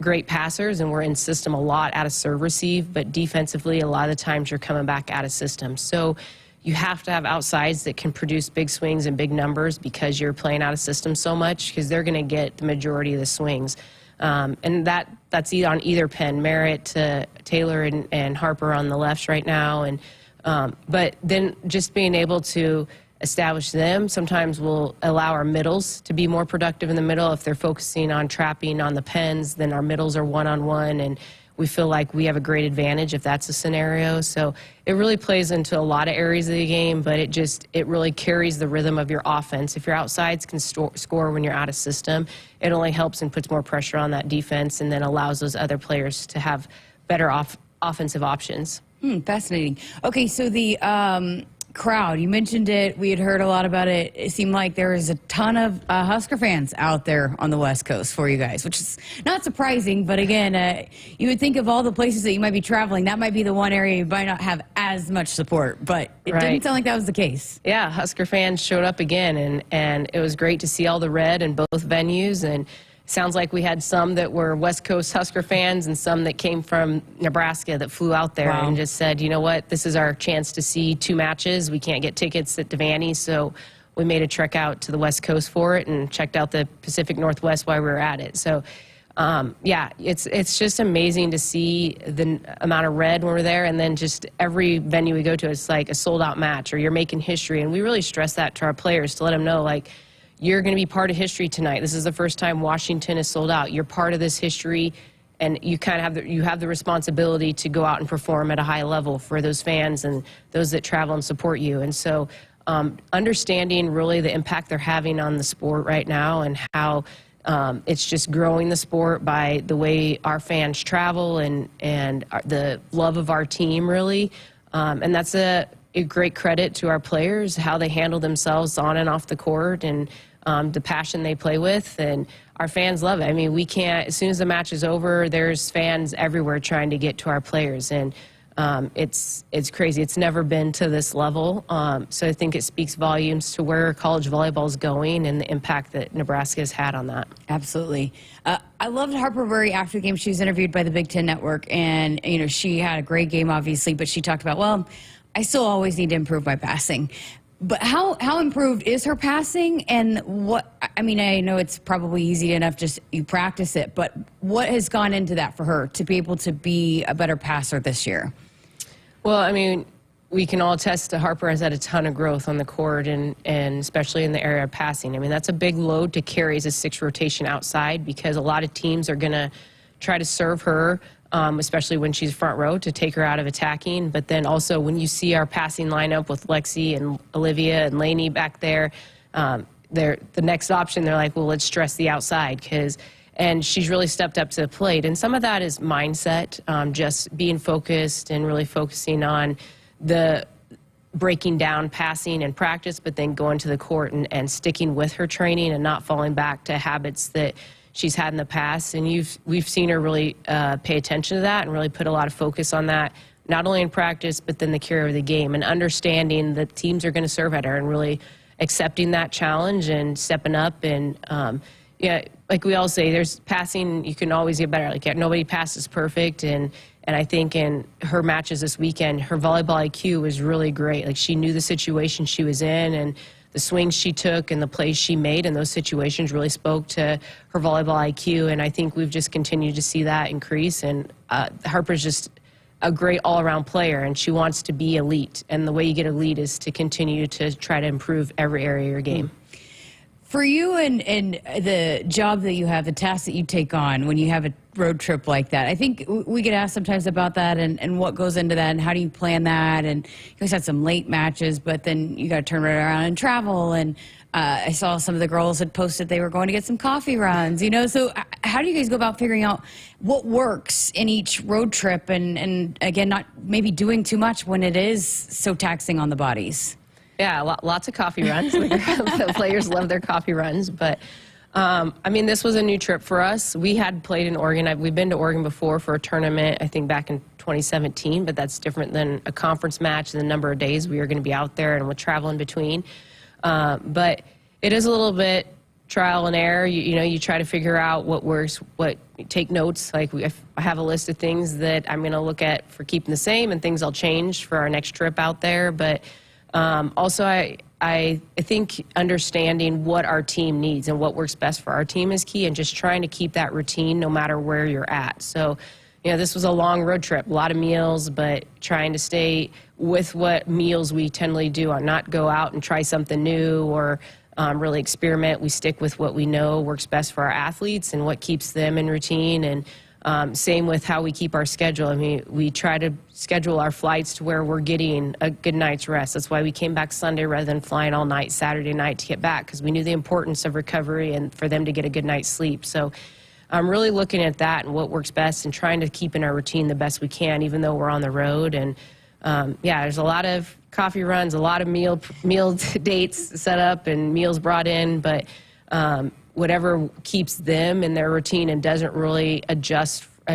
Speaker 1: great passers, and we're in system a lot out of serve receive, but defensively, a lot of the times you're coming back out of system. So you have to have outsides that can produce big swings and big numbers, because you're playing out of system so much, because they're going to get the majority of the swings. And that's on either pen, Merritt, Taylor, and Harper on the lefts right now. And but then just being able to establish them sometimes will allow our middles to be more productive in the middle. If they're focusing on trapping on the pens, then our middles are one-on-one, and we feel like we have a great advantage if that's a scenario. So it really plays into a lot of areas of the game, but it really carries the rhythm of your offense. If your outsides can score when you're out of system, it only helps and puts more pressure on that defense, and then allows those other players to have better offensive options.
Speaker 8: Fascinating. Okay, so the crowd, you mentioned it. We had heard a lot about it. It seemed like there was a ton of Husker fans out there on the West Coast for you guys, which is not surprising. But again, you would think of all the places that you might be traveling, that might be the one area you might not have as much support. But it didn't sound like that was the case.
Speaker 1: Yeah, Husker fans showed up again, and it was great to see all the red in both venues. And sounds like we had some that were West Coast Husker fans and some that came from Nebraska that flew out there and just said, you know what, this is our chance to see two matches. We can't get tickets at Devaney, so we made a trek out to the West Coast for it and checked out the Pacific Northwest while we were at it. So, yeah, it's just amazing to see the amount of red when we're there, and then just every venue we go to, it's like a sold-out match, or you're making history. And we really stress that to our players to let them know, like, you're going to be part of history tonight. This is the first time Washington is sold out. You're part of this history, and you kind of have the responsibility to go out and perform at a high level for those fans and those that travel and support you. And so understanding really the impact they're having on the sport right now, and how it's just growing the sport by the way our fans travel and the love of our team, really. And that's a great credit to our players, how they handle themselves on and off the court, and the passion they play with, and our fans love it. I mean, we can't, as soon as the match is over, there's fans everywhere trying to get to our players, and it's crazy. It's never been to this level, so I think it speaks volumes to where college volleyball is going and the impact that Nebraska has had on that.
Speaker 8: Absolutely. I loved Harper Murray after the game. She was interviewed by the Big Ten Network, and you know, she had a great game, obviously, but she talked about, well, I still always need to improve my passing. But how improved is her passing, and what, I mean, I know it's probably easy enough, just you practice it, but what has gone into that for her to be able to be a better passer this year?
Speaker 1: Well, I mean, we can all attest to Harper has had a ton of growth on the court, and especially in the area of passing. I mean, that's a big load to carry as a 6 rotation outside, because a lot of teams are going to try to serve her, especially when she's front row, to take her out of attacking. But then also when you see our passing lineup with Lexi and Olivia and Lainey back there, the next option, they're like, well, let's stress the outside, and she's really stepped up to the plate. And some of that is mindset, just being focused and really focusing on the breaking down passing and practice, but then going to the court and sticking with her training and not falling back to habits that she's had in the past. And we've seen her really pay attention to that and really put a lot of focus on that, not only in practice, but then the carry of the game, and understanding that teams are going to serve at her and really accepting that challenge and stepping up. And yeah, like we all say, there's passing, you can always get better. Like, nobody passes perfect, and I think in her matches this weekend, her volleyball IQ was really great. Like, she knew the situation she was in, and the swings she took and the plays she made in those situations really spoke to her volleyball IQ. And I think we've just continued to see that increase. And Harper's just a great all-around player, and she wants to be elite. And the way you get elite is to continue to try to improve every area of your game.
Speaker 8: For you and the job that you have, the tasks that you take on when you have a road trip like that, I think we get asked sometimes about that and what goes into that and how do you plan that. And you guys had some late matches, but then you got to turn right around and travel. And I saw some of the girls had posted they were going to get some coffee runs, you know. So how do you guys go about figuring out what works in each road trip and again, not maybe doing too much when it is so taxing on the bodies?
Speaker 1: Yeah, lots of coffee runs. The players love their coffee runs. But, I mean, this was a new trip for us. We had played in Oregon. We've been to Oregon before for a tournament, I think back in 2017, but that's different than a conference match and the number of days we are going to be out there and we'll travel in between. But it is a little bit trial and error. You know, you try to figure out what works, take notes. Like, I have a list of things that I'm going to look at for keeping the same and things I'll change for our next trip out there. But also, I think understanding what our team needs and what works best for our team is key, and just trying to keep that routine no matter where you're at. So, you know, this was a long road trip, a lot of meals, but trying to stay with what meals we tendally do, or not go out and try something new or really experiment. We stick with what we know works best for our athletes and what keeps them in routine. And same with how we keep our schedule. I mean, we try to schedule our flights to where we're getting a good night's rest. That's why we came back Sunday rather than flying all night Saturday night to get back, because we knew the importance of recovery and for them to get a good night's sleep. So I'm really looking at that and what works best and trying to keep in our routine the best we can, even though we're on the road. And yeah, there's a lot of coffee runs, a lot of meal dates set up and meals brought in, but whatever keeps them in their routine and doesn't really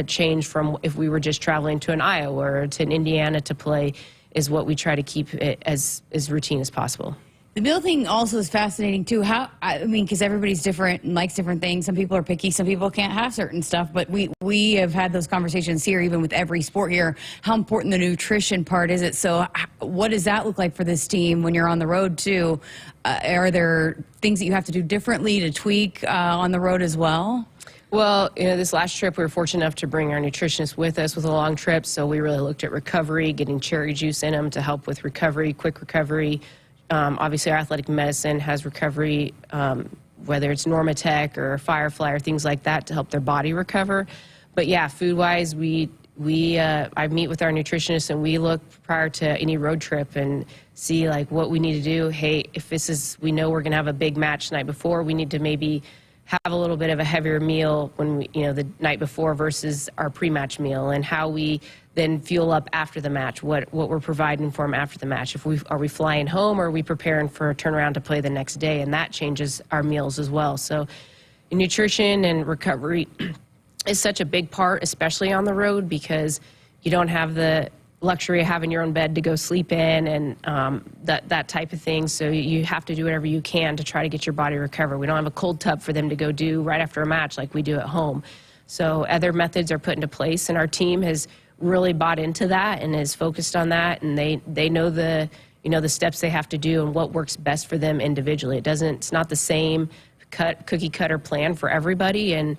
Speaker 1: change from if we were just traveling to an Iowa or to an Indiana to play is what we try to keep it as routine as possible.
Speaker 8: The meal thing also is fascinating too. I mean, because everybody's different and likes different things. Some people are picky, some people can't have certain stuff. But we have had those conversations here, even with every sport here. How important the nutrition part is it? So, what does that look like for this team when you're on the road too? Are there things that you have to do differently to tweak on the road as well?
Speaker 1: Well, you know, this last trip we were fortunate enough to bring our nutritionist with us with a long trip. So we really looked at recovery, getting cherry juice in them to help with recovery, quick recovery. Obviously, our athletic medicine has recovery, whether it's Normatec or Firefly or things like that to help their body recover. But yeah, food-wise, I meet with our nutritionist and we look prior to any road trip and see like what we need to do. Hey, if we know we're going to have a big match the night before, we need to maybe have a little bit of a heavier meal when the night before versus our pre-match meal, and how we then fuel up after the match, what we're providing for them after the match. Are we flying home or are we preparing for a turnaround to play the next day? And that changes our meals as well. So nutrition and recovery is such a big part, especially on the road, because you don't have the luxury of having your own bed to go sleep in and that type of thing. So you have to do whatever you can to try to get your body recovered. We don't have a cold tub for them to go do right after a match like we do at home. So other methods are put into place, and our team has really bought into that and is focused on that, and they know the the steps they have to do and what works best for them individually. It's not the same cookie cutter plan for everybody, and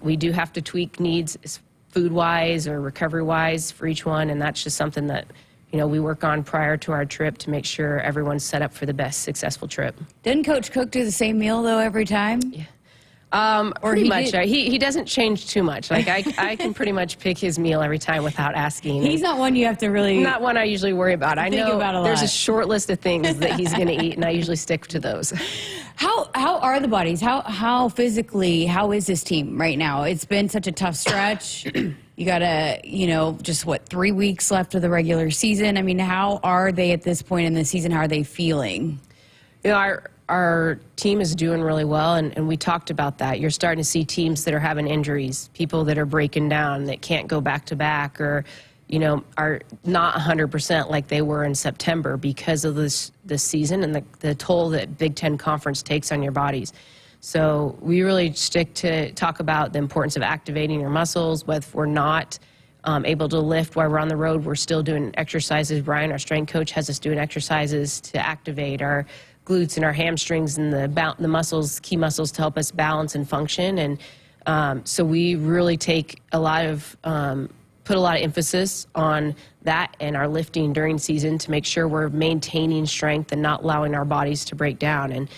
Speaker 1: we do have to tweak needs food-wise or recovery-wise for each one, and that's just something that we work on prior to our trip to make sure everyone's set up for the best successful trip.
Speaker 8: Didn't Coach Cook do the same meal, though, every time?
Speaker 1: Yeah. Pretty much. He doesn't change too much. Like, I can pretty much pick his meal every time without asking.
Speaker 8: He's not one you have to really...
Speaker 1: Not one I usually worry about. I know there's a
Speaker 8: lot.
Speaker 1: short list of things that he's going to eat, and I usually stick to those.
Speaker 8: How are the bodies? How physically, how is this team right now? It's been such a tough stretch. You got just 3 weeks left of the regular season. I mean, how are they at this point in the season? How are they feeling?
Speaker 1: Our team is doing really well, and we talked about that. You're starting to see teams that are having injuries, people that are breaking down, that can't go back-to-back, or, are not 100% like they were in September because of this season and the toll that Big Ten Conference takes on your bodies. So we really stick to talk about the importance of activating your muscles. Whether we're not able to lift while we're on the road, we're still doing exercises. Brian, our strength coach, has us doing exercises to activate our glutes and our hamstrings and the muscles, key muscles, to help us balance and function. And so we really take put a lot of emphasis on that and our lifting during season to make sure we're maintaining strength and not allowing our bodies to break down. And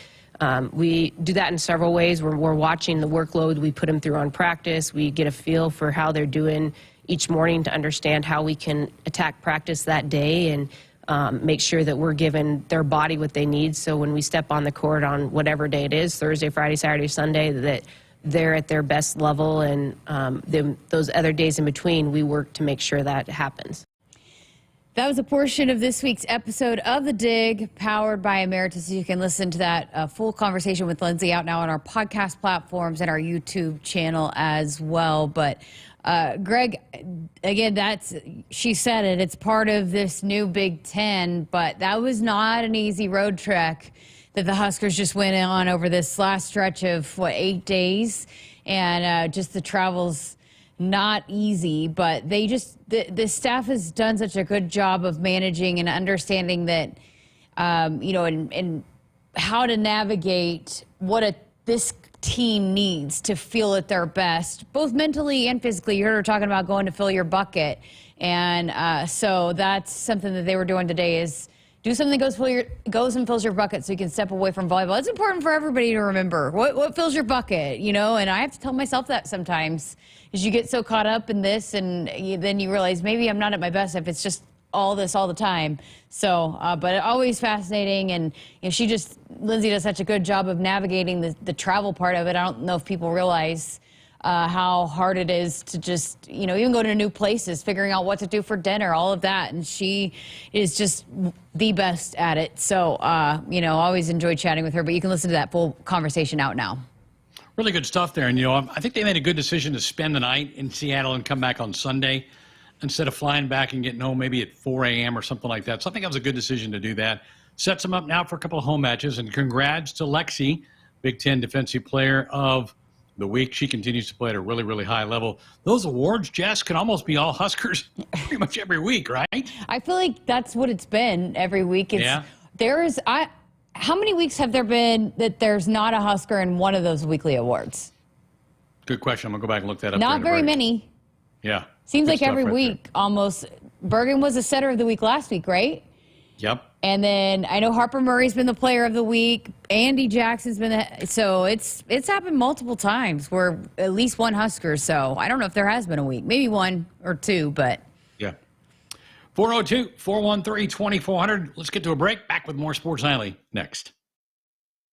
Speaker 1: we do that in several ways. We're watching the workload we put them through on practice. We get a feel for how they're doing each morning to understand how we can attack practice that day and make sure that we're giving their body what they need. So when we step on the court on whatever day it is, Thursday, Friday, Saturday, Sunday, that they're at their best level, and those other days in between, we work to make sure that happens.
Speaker 8: That was a portion of this week's episode of The Dig, powered by Emeritus. You can listen to that full conversation with Lindsay out now on our podcast platforms and our YouTube channel as well. But Greg, again, she said it, it's part of this new Big Ten, but that was not an easy road trek that the Huskers just went on over this last stretch of, 8 days? And just the travel's not easy, but the staff has done such a good job of managing and understanding that, and how to navigate what this team needs to feel at their best, both mentally and physically. You heard her talking about going to fill your bucket. And so that's something that they were doing today, is do something that goes and fills your bucket so you can step away from volleyball. It's important for everybody to remember what fills your bucket, and I have to tell myself that sometimes, is you get so caught up in this, and then you realize maybe I'm not at my best if it's just all this all the time. So, but always fascinating, and Lindsay does such a good job of navigating the travel part of it. I don't know if people realize how hard it is to just, even go to new places, figuring out what to do for dinner, all of that. And she is just the best at it. So, always enjoy chatting with her, but you can listen to that full conversation out now.
Speaker 4: Really good stuff there. And, I think they made a good decision to spend the night in Seattle and come back on Sunday instead of flying back and getting home maybe at 4 a.m. or something like that. So I think that was a good decision to do that. Sets them up now for a couple of home matches. And congrats to Lexi, Big Ten Defensive Player of the Week. She continues to play at a really, really high level. Those awards, Jess, can almost be all Huskers pretty much every week, right?
Speaker 8: I feel like that's what it's been every week. How many weeks have there been that there's not a Husker in one of those weekly awards?
Speaker 4: Good question. I'm going to go back and look that up.
Speaker 8: Not very many.
Speaker 4: Yeah.
Speaker 8: Seems like every week almost. Bergen was the setter of the week last week, right?
Speaker 4: Yep.
Speaker 8: And then I know Harper Murray's been the player of the week. Andy Jackson's been so it's happened multiple times where at least one Husker. So I don't know if there has been a week, maybe one or two, but
Speaker 4: yeah. 402-413-2400. Let's get to a break. Back with more Sports Nightly next.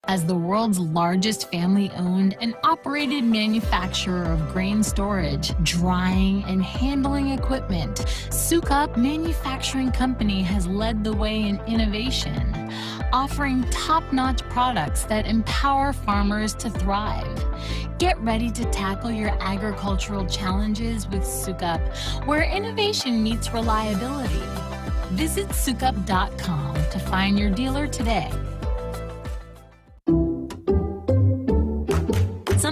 Speaker 2: As the world's largest family-owned and operated manufacturer of grain storage, drying, and handling equipment, Sukup Manufacturing Company has led the way in innovation, offering top-notch products that empower farmers to thrive. Get ready to tackle your agricultural challenges with Sukup, where innovation meets reliability. Visit sukup.com to find your dealer today.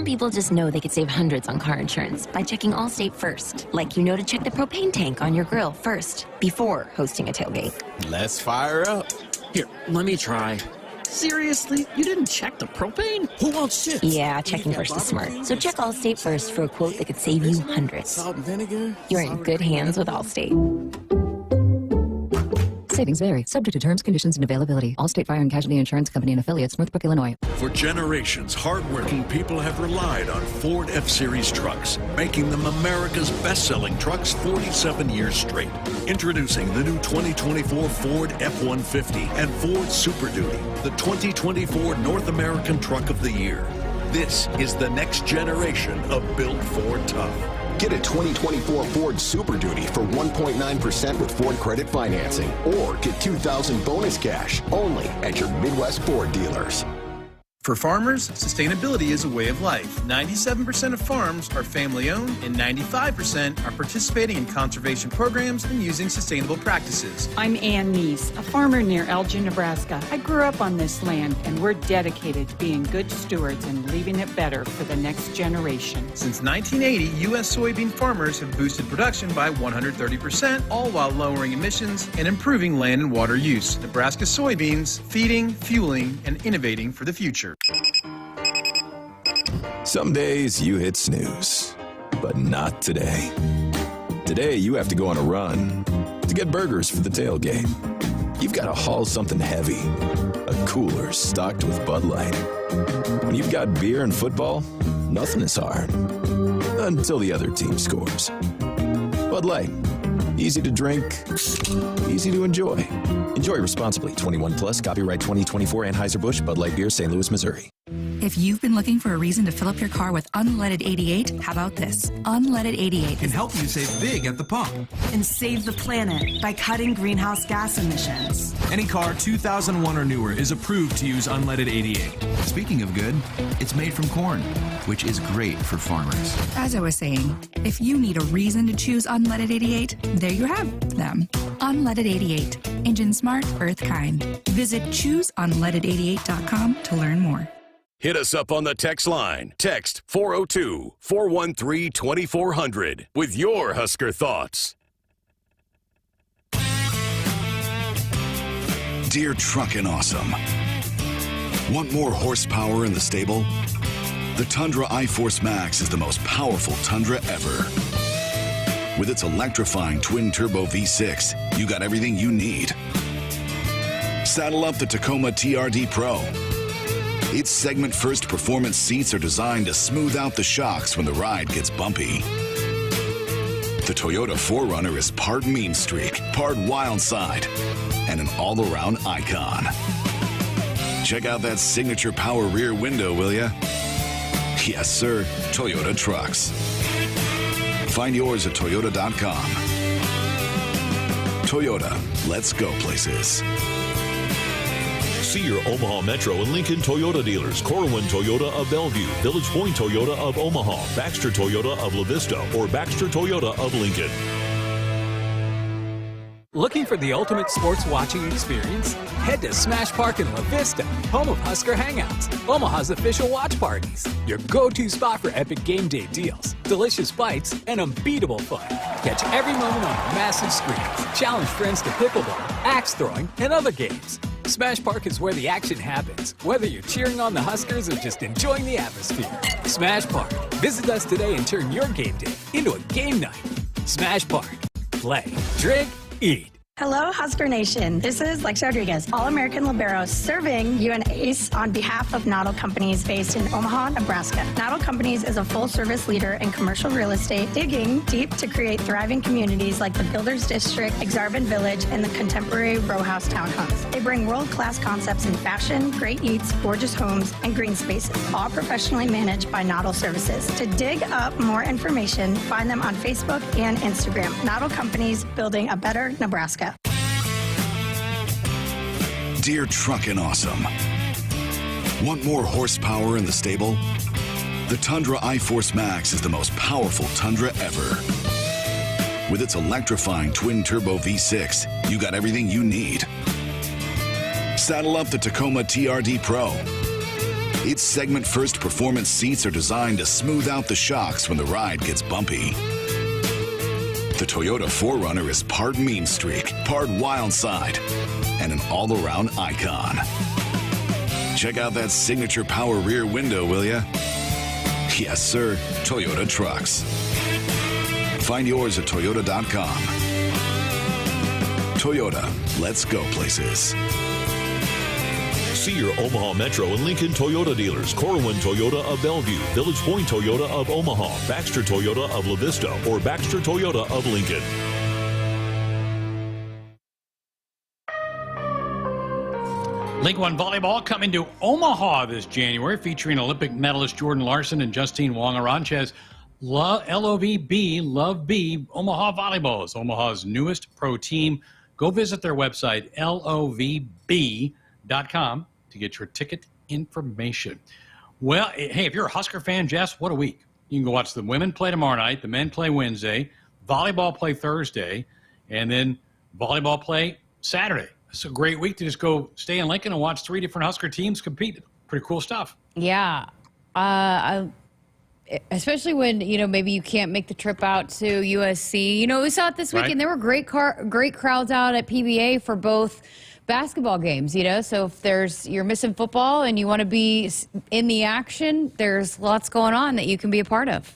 Speaker 10: Some people just know they could save hundreds on car insurance by checking Allstate first. Like you know to check the propane tank on your grill first, before hosting a tailgate.
Speaker 11: Let's fire up. Here, let me try. Seriously? You didn't check the propane? Who wants chips?
Speaker 10: Yeah, checking first is smart. So check Allstate first for a quote that could save you hundreds.
Speaker 11: Salt and vinegar?
Speaker 10: You're in good hands with Allstate.
Speaker 17: Savings vary, subject to terms, conditions, and availability. Allstate Fire and Casualty Insurance Company and affiliates, Northbrook, Illinois.
Speaker 5: For generations, hardworking people have relied on Ford F-Series trucks, making them America's best-selling trucks 47 years straight. Introducing the new 2024 Ford F-150 and Ford Super Duty, the 2024 North American Truck of the Year. This is the next generation of built Ford tough.
Speaker 19: Get a 2024 Ford Super Duty for 1.9% with Ford credit financing, or get $2,000 bonus cash only at your Midwest Ford dealers.
Speaker 25: For farmers, sustainability is a way of life. 97% of farms are family-owned, and 95% are participating in conservation programs and using sustainable practices.
Speaker 26: I'm Ann Neese, a farmer near Elgin, Nebraska. I grew up on this land, and we're dedicated to being good stewards and leaving it better for the next generation.
Speaker 25: Since 1980, U.S. soybean farmers have boosted production by 130%, all while lowering emissions and improving land and water use. Nebraska soybeans, feeding, fueling, and innovating for the future.
Speaker 24: Some days you hit snooze, but not today. Today you have to go on a run to get burgers for the tailgate. You've got to haul something heavy, a cooler stocked with Bud Light. When you've got beer and football, nothing is hard until the other team scores. Bud Light, easy to drink, easy to enjoy. Enjoy responsibly. 21 plus. Copyright 2024 Anheuser-Busch Bud Light Beer, St. Louis, Missouri.
Speaker 27: If you've been looking for a reason to fill up your car with unleaded 88, how about this? Unleaded 88
Speaker 28: can help you save big at the pump
Speaker 29: and save the planet by cutting greenhouse gas emissions.
Speaker 28: Any car 2001 or newer is approved to use unleaded 88. Speaking of good, it's made from corn, which is great for farmers.
Speaker 27: As I was saying, if you need a reason to choose unleaded 88, there you have them. Unleaded 88. Engine smart, earth kind. Visit chooseunleaded88.com to learn more.
Speaker 3: Hit us up on the text line. Text 402-413-2400 with your Husker thoughts.
Speaker 30: Dear Truckin' Awesome. Want more horsepower in the stable? The Tundra iForce Max is the most powerful Tundra ever. With its electrifying twin-turbo V6, you got everything you need. Saddle up the Tacoma TRD Pro. Its segment-first performance seats are designed to smooth out the shocks when the ride gets bumpy. The Toyota 4Runner is part mean streak, part wild side, and an all-around icon. Check out that signature power rear window, will ya? Yes, sir, Toyota trucks. Find yours at Toyota.com. Toyota, let's go places.
Speaker 31: See your Omaha Metro and Lincoln Toyota dealers. Corwin Toyota of Bellevue, Village Point Toyota of Omaha, Baxter Toyota of La Vista, or Baxter Toyota of Lincoln.
Speaker 32: Looking for the ultimate sports watching experience? Head to Smash Park in La Vista, home of Husker Hangouts, Omaha's official watch parties. Your go-to spot for epic game day deals, delicious bites, and unbeatable fun. Catch every moment on our massive screens. Challenge friends to pickleball, axe throwing, and other games. Smash Park is where the action happens, whether you're cheering on the Huskers or just enjoying the atmosphere. Smash Park. Visit us today and turn your game day into a game night. Smash Park. Play, drink, eat.
Speaker 33: Hello, Husker Nation. This is Lexi Rodriguez, All-American Libero, serving you an ace on behalf of Noddle Companies based in Omaha, Nebraska. Noddle Companies is a full-service leader in commercial real estate, digging deep to create thriving communities like the Builders District, Exarban Village, and the contemporary row house townhomes. They bring world-class concepts in fashion, great eats, gorgeous homes, and green spaces, all professionally managed by Noddle Services. To dig up more information, find them on Facebook and Instagram. Noddle Companies, building a better Nebraska.
Speaker 30: Dear Truckin' Awesome. Want more horsepower in the stable? The Tundra iForce Max is the most powerful Tundra ever. With its electrifying twin-turbo V6, you got everything you need. Saddle up the Tacoma TRD Pro. Its segment-first performance seats are designed to smooth out the shocks when the ride gets bumpy. The Toyota 4Runner is part mean streak, part wild side, and an all-around icon. Check out that signature power rear window, will ya? Yes, sir, Toyota trucks. Find yours at Toyota.com. Toyota, let's go places.
Speaker 31: See your Omaha Metro and Lincoln Toyota dealers. Corwin Toyota of Bellevue, Village Point Toyota of Omaha, Baxter Toyota of La Vista, or Baxter Toyota of Lincoln.
Speaker 4: League One Volleyball coming to Omaha this January, featuring Olympic medalist Jordan Larson and Justine Wong-Aranchez. LOVB, Love B, Omaha Volleyball is Omaha's newest pro team. Go visit their website, lovb.com, to get your ticket information. Well, hey, if you're a Husker fan, Jess, what a week. You can go watch the women play tomorrow night, the men play Wednesday, volleyball play Thursday, and then volleyball play Saturday. It's a great week to just go stay in Lincoln and watch 3 different Husker teams compete. Pretty cool stuff.
Speaker 8: Yeah. Especially when, maybe you can't make the trip out to USC. We saw it this weekend. There were great crowds out at PBA for both basketball games, So if you're missing football and you want to be in the action, there's lots going on that you can be a part of.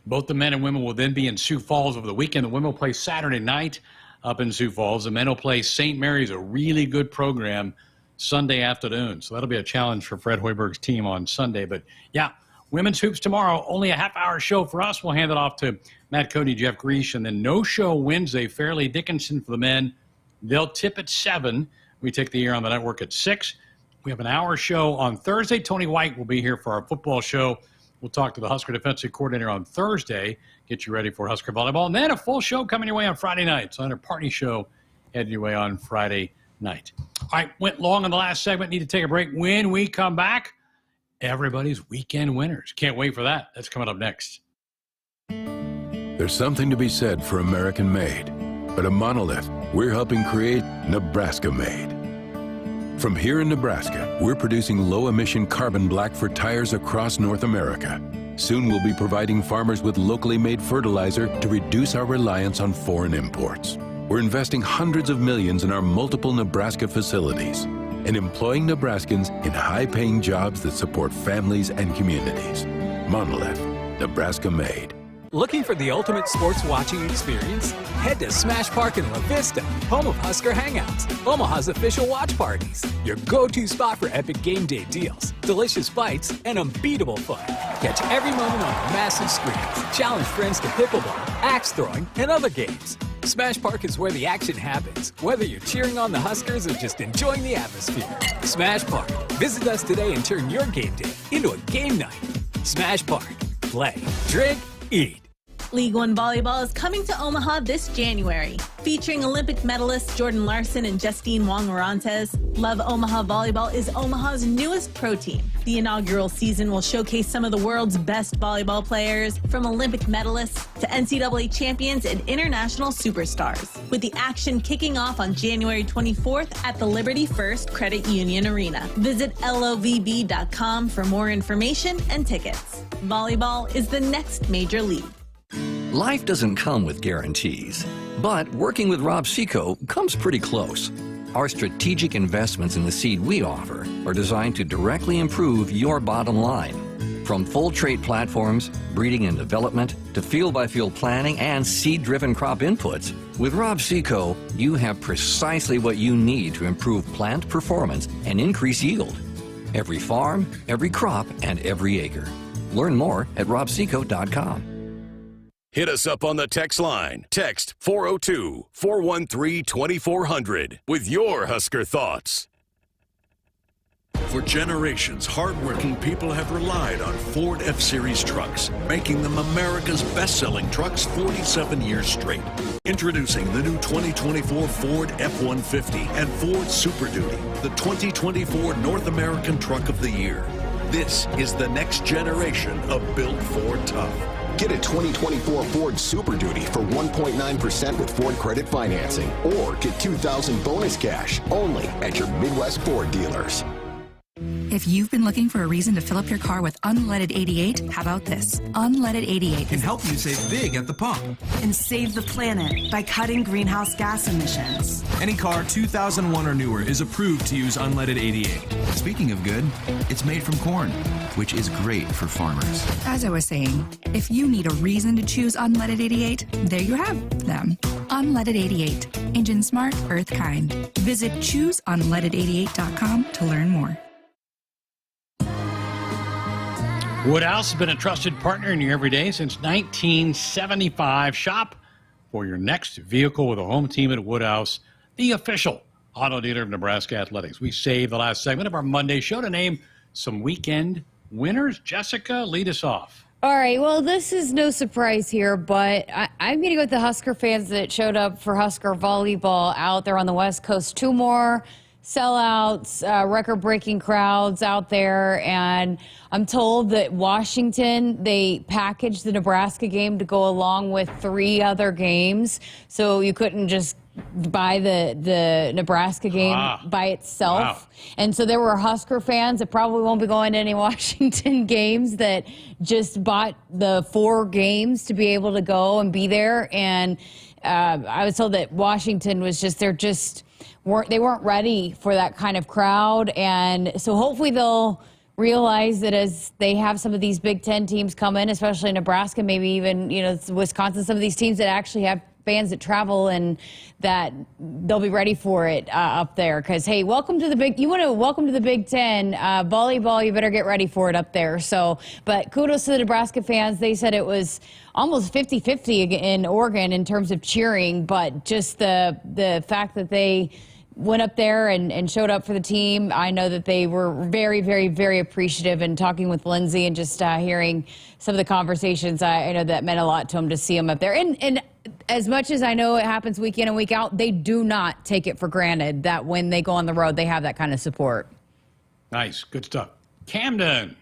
Speaker 4: Both the men and women will then be in Sioux Falls over the weekend. The women will play Saturday night up in Sioux Falls. The men will play St. Mary's, a really good program, Sunday afternoon. So that'll be a challenge for Fred Hoiberg's team on Sunday. But, yeah, women's hoops tomorrow, only a half-hour show for us. We'll hand it off to Matt Coady, Jeff Greash, and then no show Wednesday, Fairleigh Dickinson for the men. They'll tip at 7. We take the air on the network at 6. We have an hour show on Thursday. Tony White will be here for our football show. We'll talk to the Husker defensive coordinator on Thursday, get you ready for Husker volleyball. And then a full show coming your way on Friday night. So another party show heading your way on Friday night. All right, went long in the last segment. Need to take a break. When we come back, everybody's weekend winners. Can't wait for that. That's coming up next.
Speaker 6: There's something to be said for American-made. But at Monolith, we're helping create Nebraska-made. From here in Nebraska, we're producing low-emission carbon black for tires across North America. Soon we'll be providing farmers with locally made fertilizer to reduce our reliance on foreign imports. We're investing hundreds of millions in our multiple Nebraska facilities and employing Nebraskans in high-paying jobs that support families and communities. Monolith, Nebraska-made.
Speaker 32: Looking for the ultimate sports watching experience? Head to Smash Park in La Vista, home of Husker Hangouts, Omaha's official watch parties. Your go-to spot for epic game day deals, delicious fights, and unbeatable fun. Catch every moment on the massive screens. Challenge friends to pickleball, axe throwing, and other games. Smash Park is where the action happens, whether you're cheering on the Huskers or just enjoying the atmosphere. Smash Park. Visit us today and turn your game day into a game night. Smash Park. Play, drink, eat.
Speaker 7: League One Volleyball is coming to Omaha this January. Featuring Olympic medalists Jordan Larson and Justine Wong-Aranchez, Love Omaha Volleyball is Omaha's newest pro team. The inaugural season will showcase some of the world's best volleyball players, from Olympic medalists to NCAA champions and international superstars. With the action kicking off on January 24th at the Liberty First Credit Union Arena. Visit lovb.com for more information and tickets. Volleyball is the next major league.
Speaker 9: Life doesn't come with guarantees, but working with Rob Seco comes pretty close. Our strategic investments in the seed we offer are designed to directly improve your bottom line. From full trait platforms, breeding and development, to field-by-field planning and seed-driven crop inputs, with Rob Seco, you have precisely what you need to improve plant performance and increase yield. Every farm, every crop, and every acre. Learn more at robseco.com.
Speaker 3: Hit us up on the text line. Text 402-413-2400 with your Husker thoughts.
Speaker 5: For generations, hardworking people have relied on Ford F-Series trucks, making them America's best-selling trucks 47 years straight. Introducing the new 2024 Ford F-150 and Ford Super Duty, the 2024 North American Truck of the Year. This is the next generation of built Ford tough.
Speaker 19: Get a 2024 Ford Super Duty for 1.9% with Ford credit financing, or get $2,000 bonus cash only at your Midwest Ford dealers.
Speaker 27: If you've been looking for a reason to fill up your car with unleaded 88, how about this? Unleaded 88
Speaker 28: Can help you save big at the pump.
Speaker 29: And save the planet by cutting greenhouse gas emissions.
Speaker 28: Any car 2001 or newer is approved to use unleaded 88. Speaking of good, it's made from corn, which is great for farmers.
Speaker 27: As I was saying, if you need a reason to choose unleaded 88, there you have them. Unleaded 88. Engine smart, earth kind. Visit chooseunleaded88.com to learn more.
Speaker 4: Woodhouse has been a trusted partner in your everyday since 1975. Shop for your next vehicle with a home team at Woodhouse, the official auto dealer of Nebraska Athletics. We saved the last segment of our Monday show to name some weekend winners. Jessica, lead us off.
Speaker 8: All right, well, this is no surprise here, but I'm going to go with the Husker fans that showed up for Husker Volleyball out there on the West Coast. 2 more sellouts, record-breaking crowds out there, and I'm told that Washington, they packaged the Nebraska game to go along with 3 other games, so you couldn't just buy the Nebraska game by itself.
Speaker 4: Wow.
Speaker 8: And so there were Husker fans that probably won't be going to any Washington games that just bought the 4 games to be able to go and be there. And I was told that Washington was just, they weren't ready for that kind of crowd. And so hopefully they'll realize that as they have some of these Big Ten teams come in, especially Nebraska, maybe even, Wisconsin, some of these teams that actually have fans that travel, and that they'll be ready for it up there. Because, hey, welcome to the Big Ten. Volleyball, you better get ready for it up there. So, but kudos to the Nebraska fans. They said it was almost 50-50 in Oregon in terms of cheering, but just the fact that they went up there and showed up for the team, I know that they were very, very, very appreciative. And talking with Lindsay and just hearing some of the conversations, I know that meant a lot to them to see them up there. And as much as I know it happens week in and week out, they do not take it for granted that when they go on the road, they have that kind of support.
Speaker 4: Nice. Good stuff. Camden.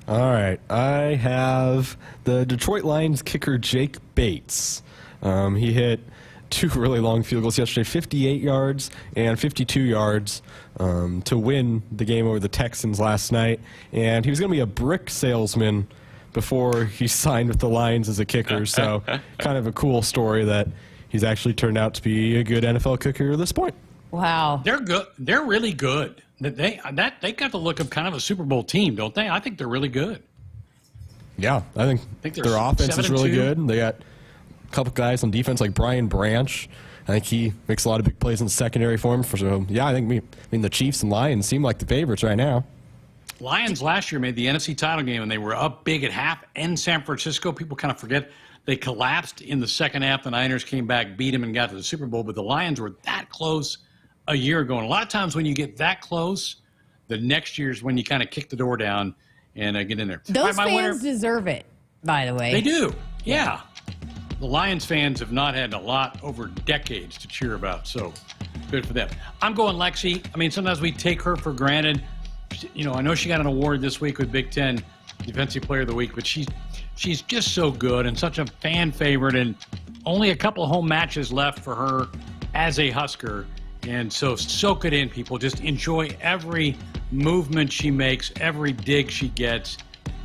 Speaker 1: All right. I have the Detroit Lions kicker Jake Bates. He hit 2 really long field goals yesterday, 58 yards and 52 yards to win the game over the Texans last night. And he was going to be a brick salesman before he signed with the Lions as a kicker. So kind of a cool story that he's actually turned out to be a good NFL kicker at this point.
Speaker 8: Wow.
Speaker 4: They're good. They're really good. They got the look of kind of a Super Bowl team, don't they? I think they're really good.
Speaker 1: Yeah, I think their offense is really good. They got a couple guys on defense like Brian Branch. I think he makes a lot of big plays in the secondary for him. So, yeah, I think the Chiefs and Lions seem like the favorites right now.
Speaker 4: Lions last year made the NFC title game, and they were up big at half in San Francisco. People kind of forget they collapsed in the second half. The Niners came back, beat them, and got to the Super Bowl. But the Lions were that close a year ago. And a lot of times when you get that close, the next year's when you kind of kick the door down and get in there.
Speaker 8: Those fans deserve it, by the way.
Speaker 4: They do, yeah. The Lions fans have not had a lot over decades to cheer about, so good for them. I'm going Lexi. I mean, sometimes we take her for granted. I know she got an award this week with Big Ten Defensive Player of the Week, but she's just so good and such a fan favorite, and only a couple home matches left for her as a Husker. And so soak it in, people. Just enjoy every movement she makes, every dig she gets.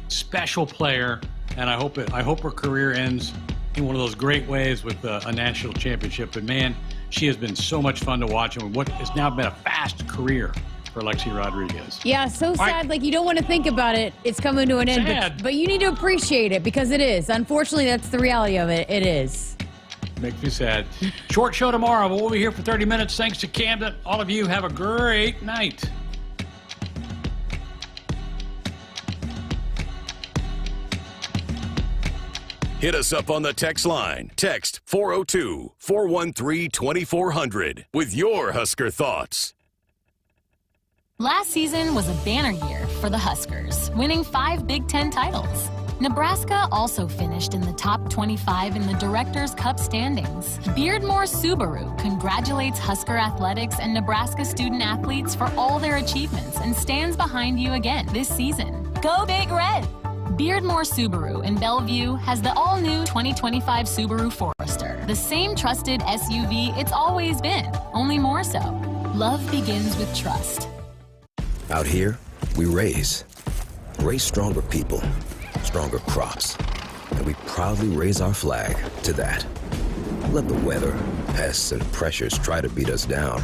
Speaker 4: Special player, and I hope her career ends in one of those great ways with a national championship. But man, she has been so much fun to watch, and what has now been a fast career for Lexi Rodriguez.
Speaker 8: Yeah, so sad. Right. Like, you don't want to think about it. It's coming to an end. But you need to appreciate it because it is. Unfortunately, that's the reality of it. It is.
Speaker 4: Makes me sad. Short show tomorrow, but we'll be here for 30 minutes. Thanks to Camden. All of you have a great night.
Speaker 3: Hit us up on the text line. Text 402-413-2400 with your Husker thoughts.
Speaker 10: Last season was a banner year for the Huskers, winning 5 Big Ten titles. Nebraska also finished in the top 25 in the Directors' Cup standings. Beardmore Subaru congratulates Husker Athletics and Nebraska student athletes for all their achievements and stands behind you again this season. Go Big Red! Beardmore Subaru in Bellevue has the all-new 2025 Subaru Forester, the same trusted SUV it's always been, only more so. Love begins with trust.
Speaker 2: Out here, we raise stronger people, stronger crops, and we proudly raise our flag to that. Let the weather, pests, and pressures try to beat us down.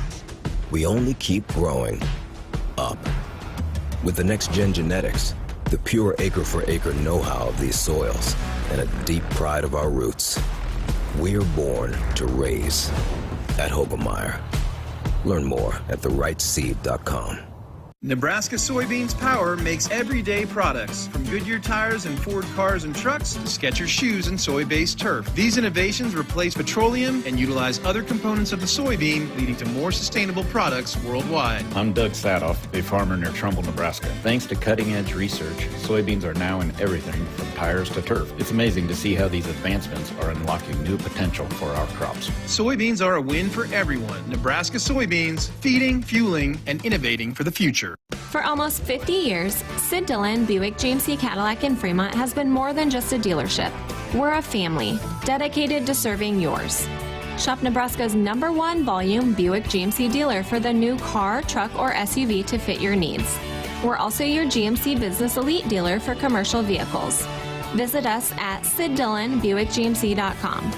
Speaker 2: We only keep growing up. With the next-gen genetics, the pure acre-for-acre know-how of these soils, and a deep pride of our roots, we're born to raise at Hogemeyer. Learn more at therightseed.com.
Speaker 25: Nebraska Soybeans Power makes everyday products, from Goodyear tires and Ford cars and trucks to Skechers shoes and soy-based turf. These innovations replace petroleum and utilize other components of the soybean, leading to more sustainable products worldwide.
Speaker 11: I'm Doug Sadoff, a farmer near Trumbull, Nebraska. Thanks to cutting-edge research, soybeans are now in everything from tires to turf. It's amazing to see how these advancements are unlocking new potential for our crops.
Speaker 25: Soybeans are a win for everyone. Nebraska Soybeans, feeding, fueling, and innovating for the future.
Speaker 12: For almost 50 years, Sid Dillon Buick GMC Cadillac in Fremont has been more than just a dealership. We're a family dedicated to serving yours. Shop Nebraska's #1 volume Buick GMC dealer for the new car, truck, or SUV to fit your needs. We're also your GMC Business Elite dealer for commercial vehicles. Visit us at SidDillonBuickGMC.com.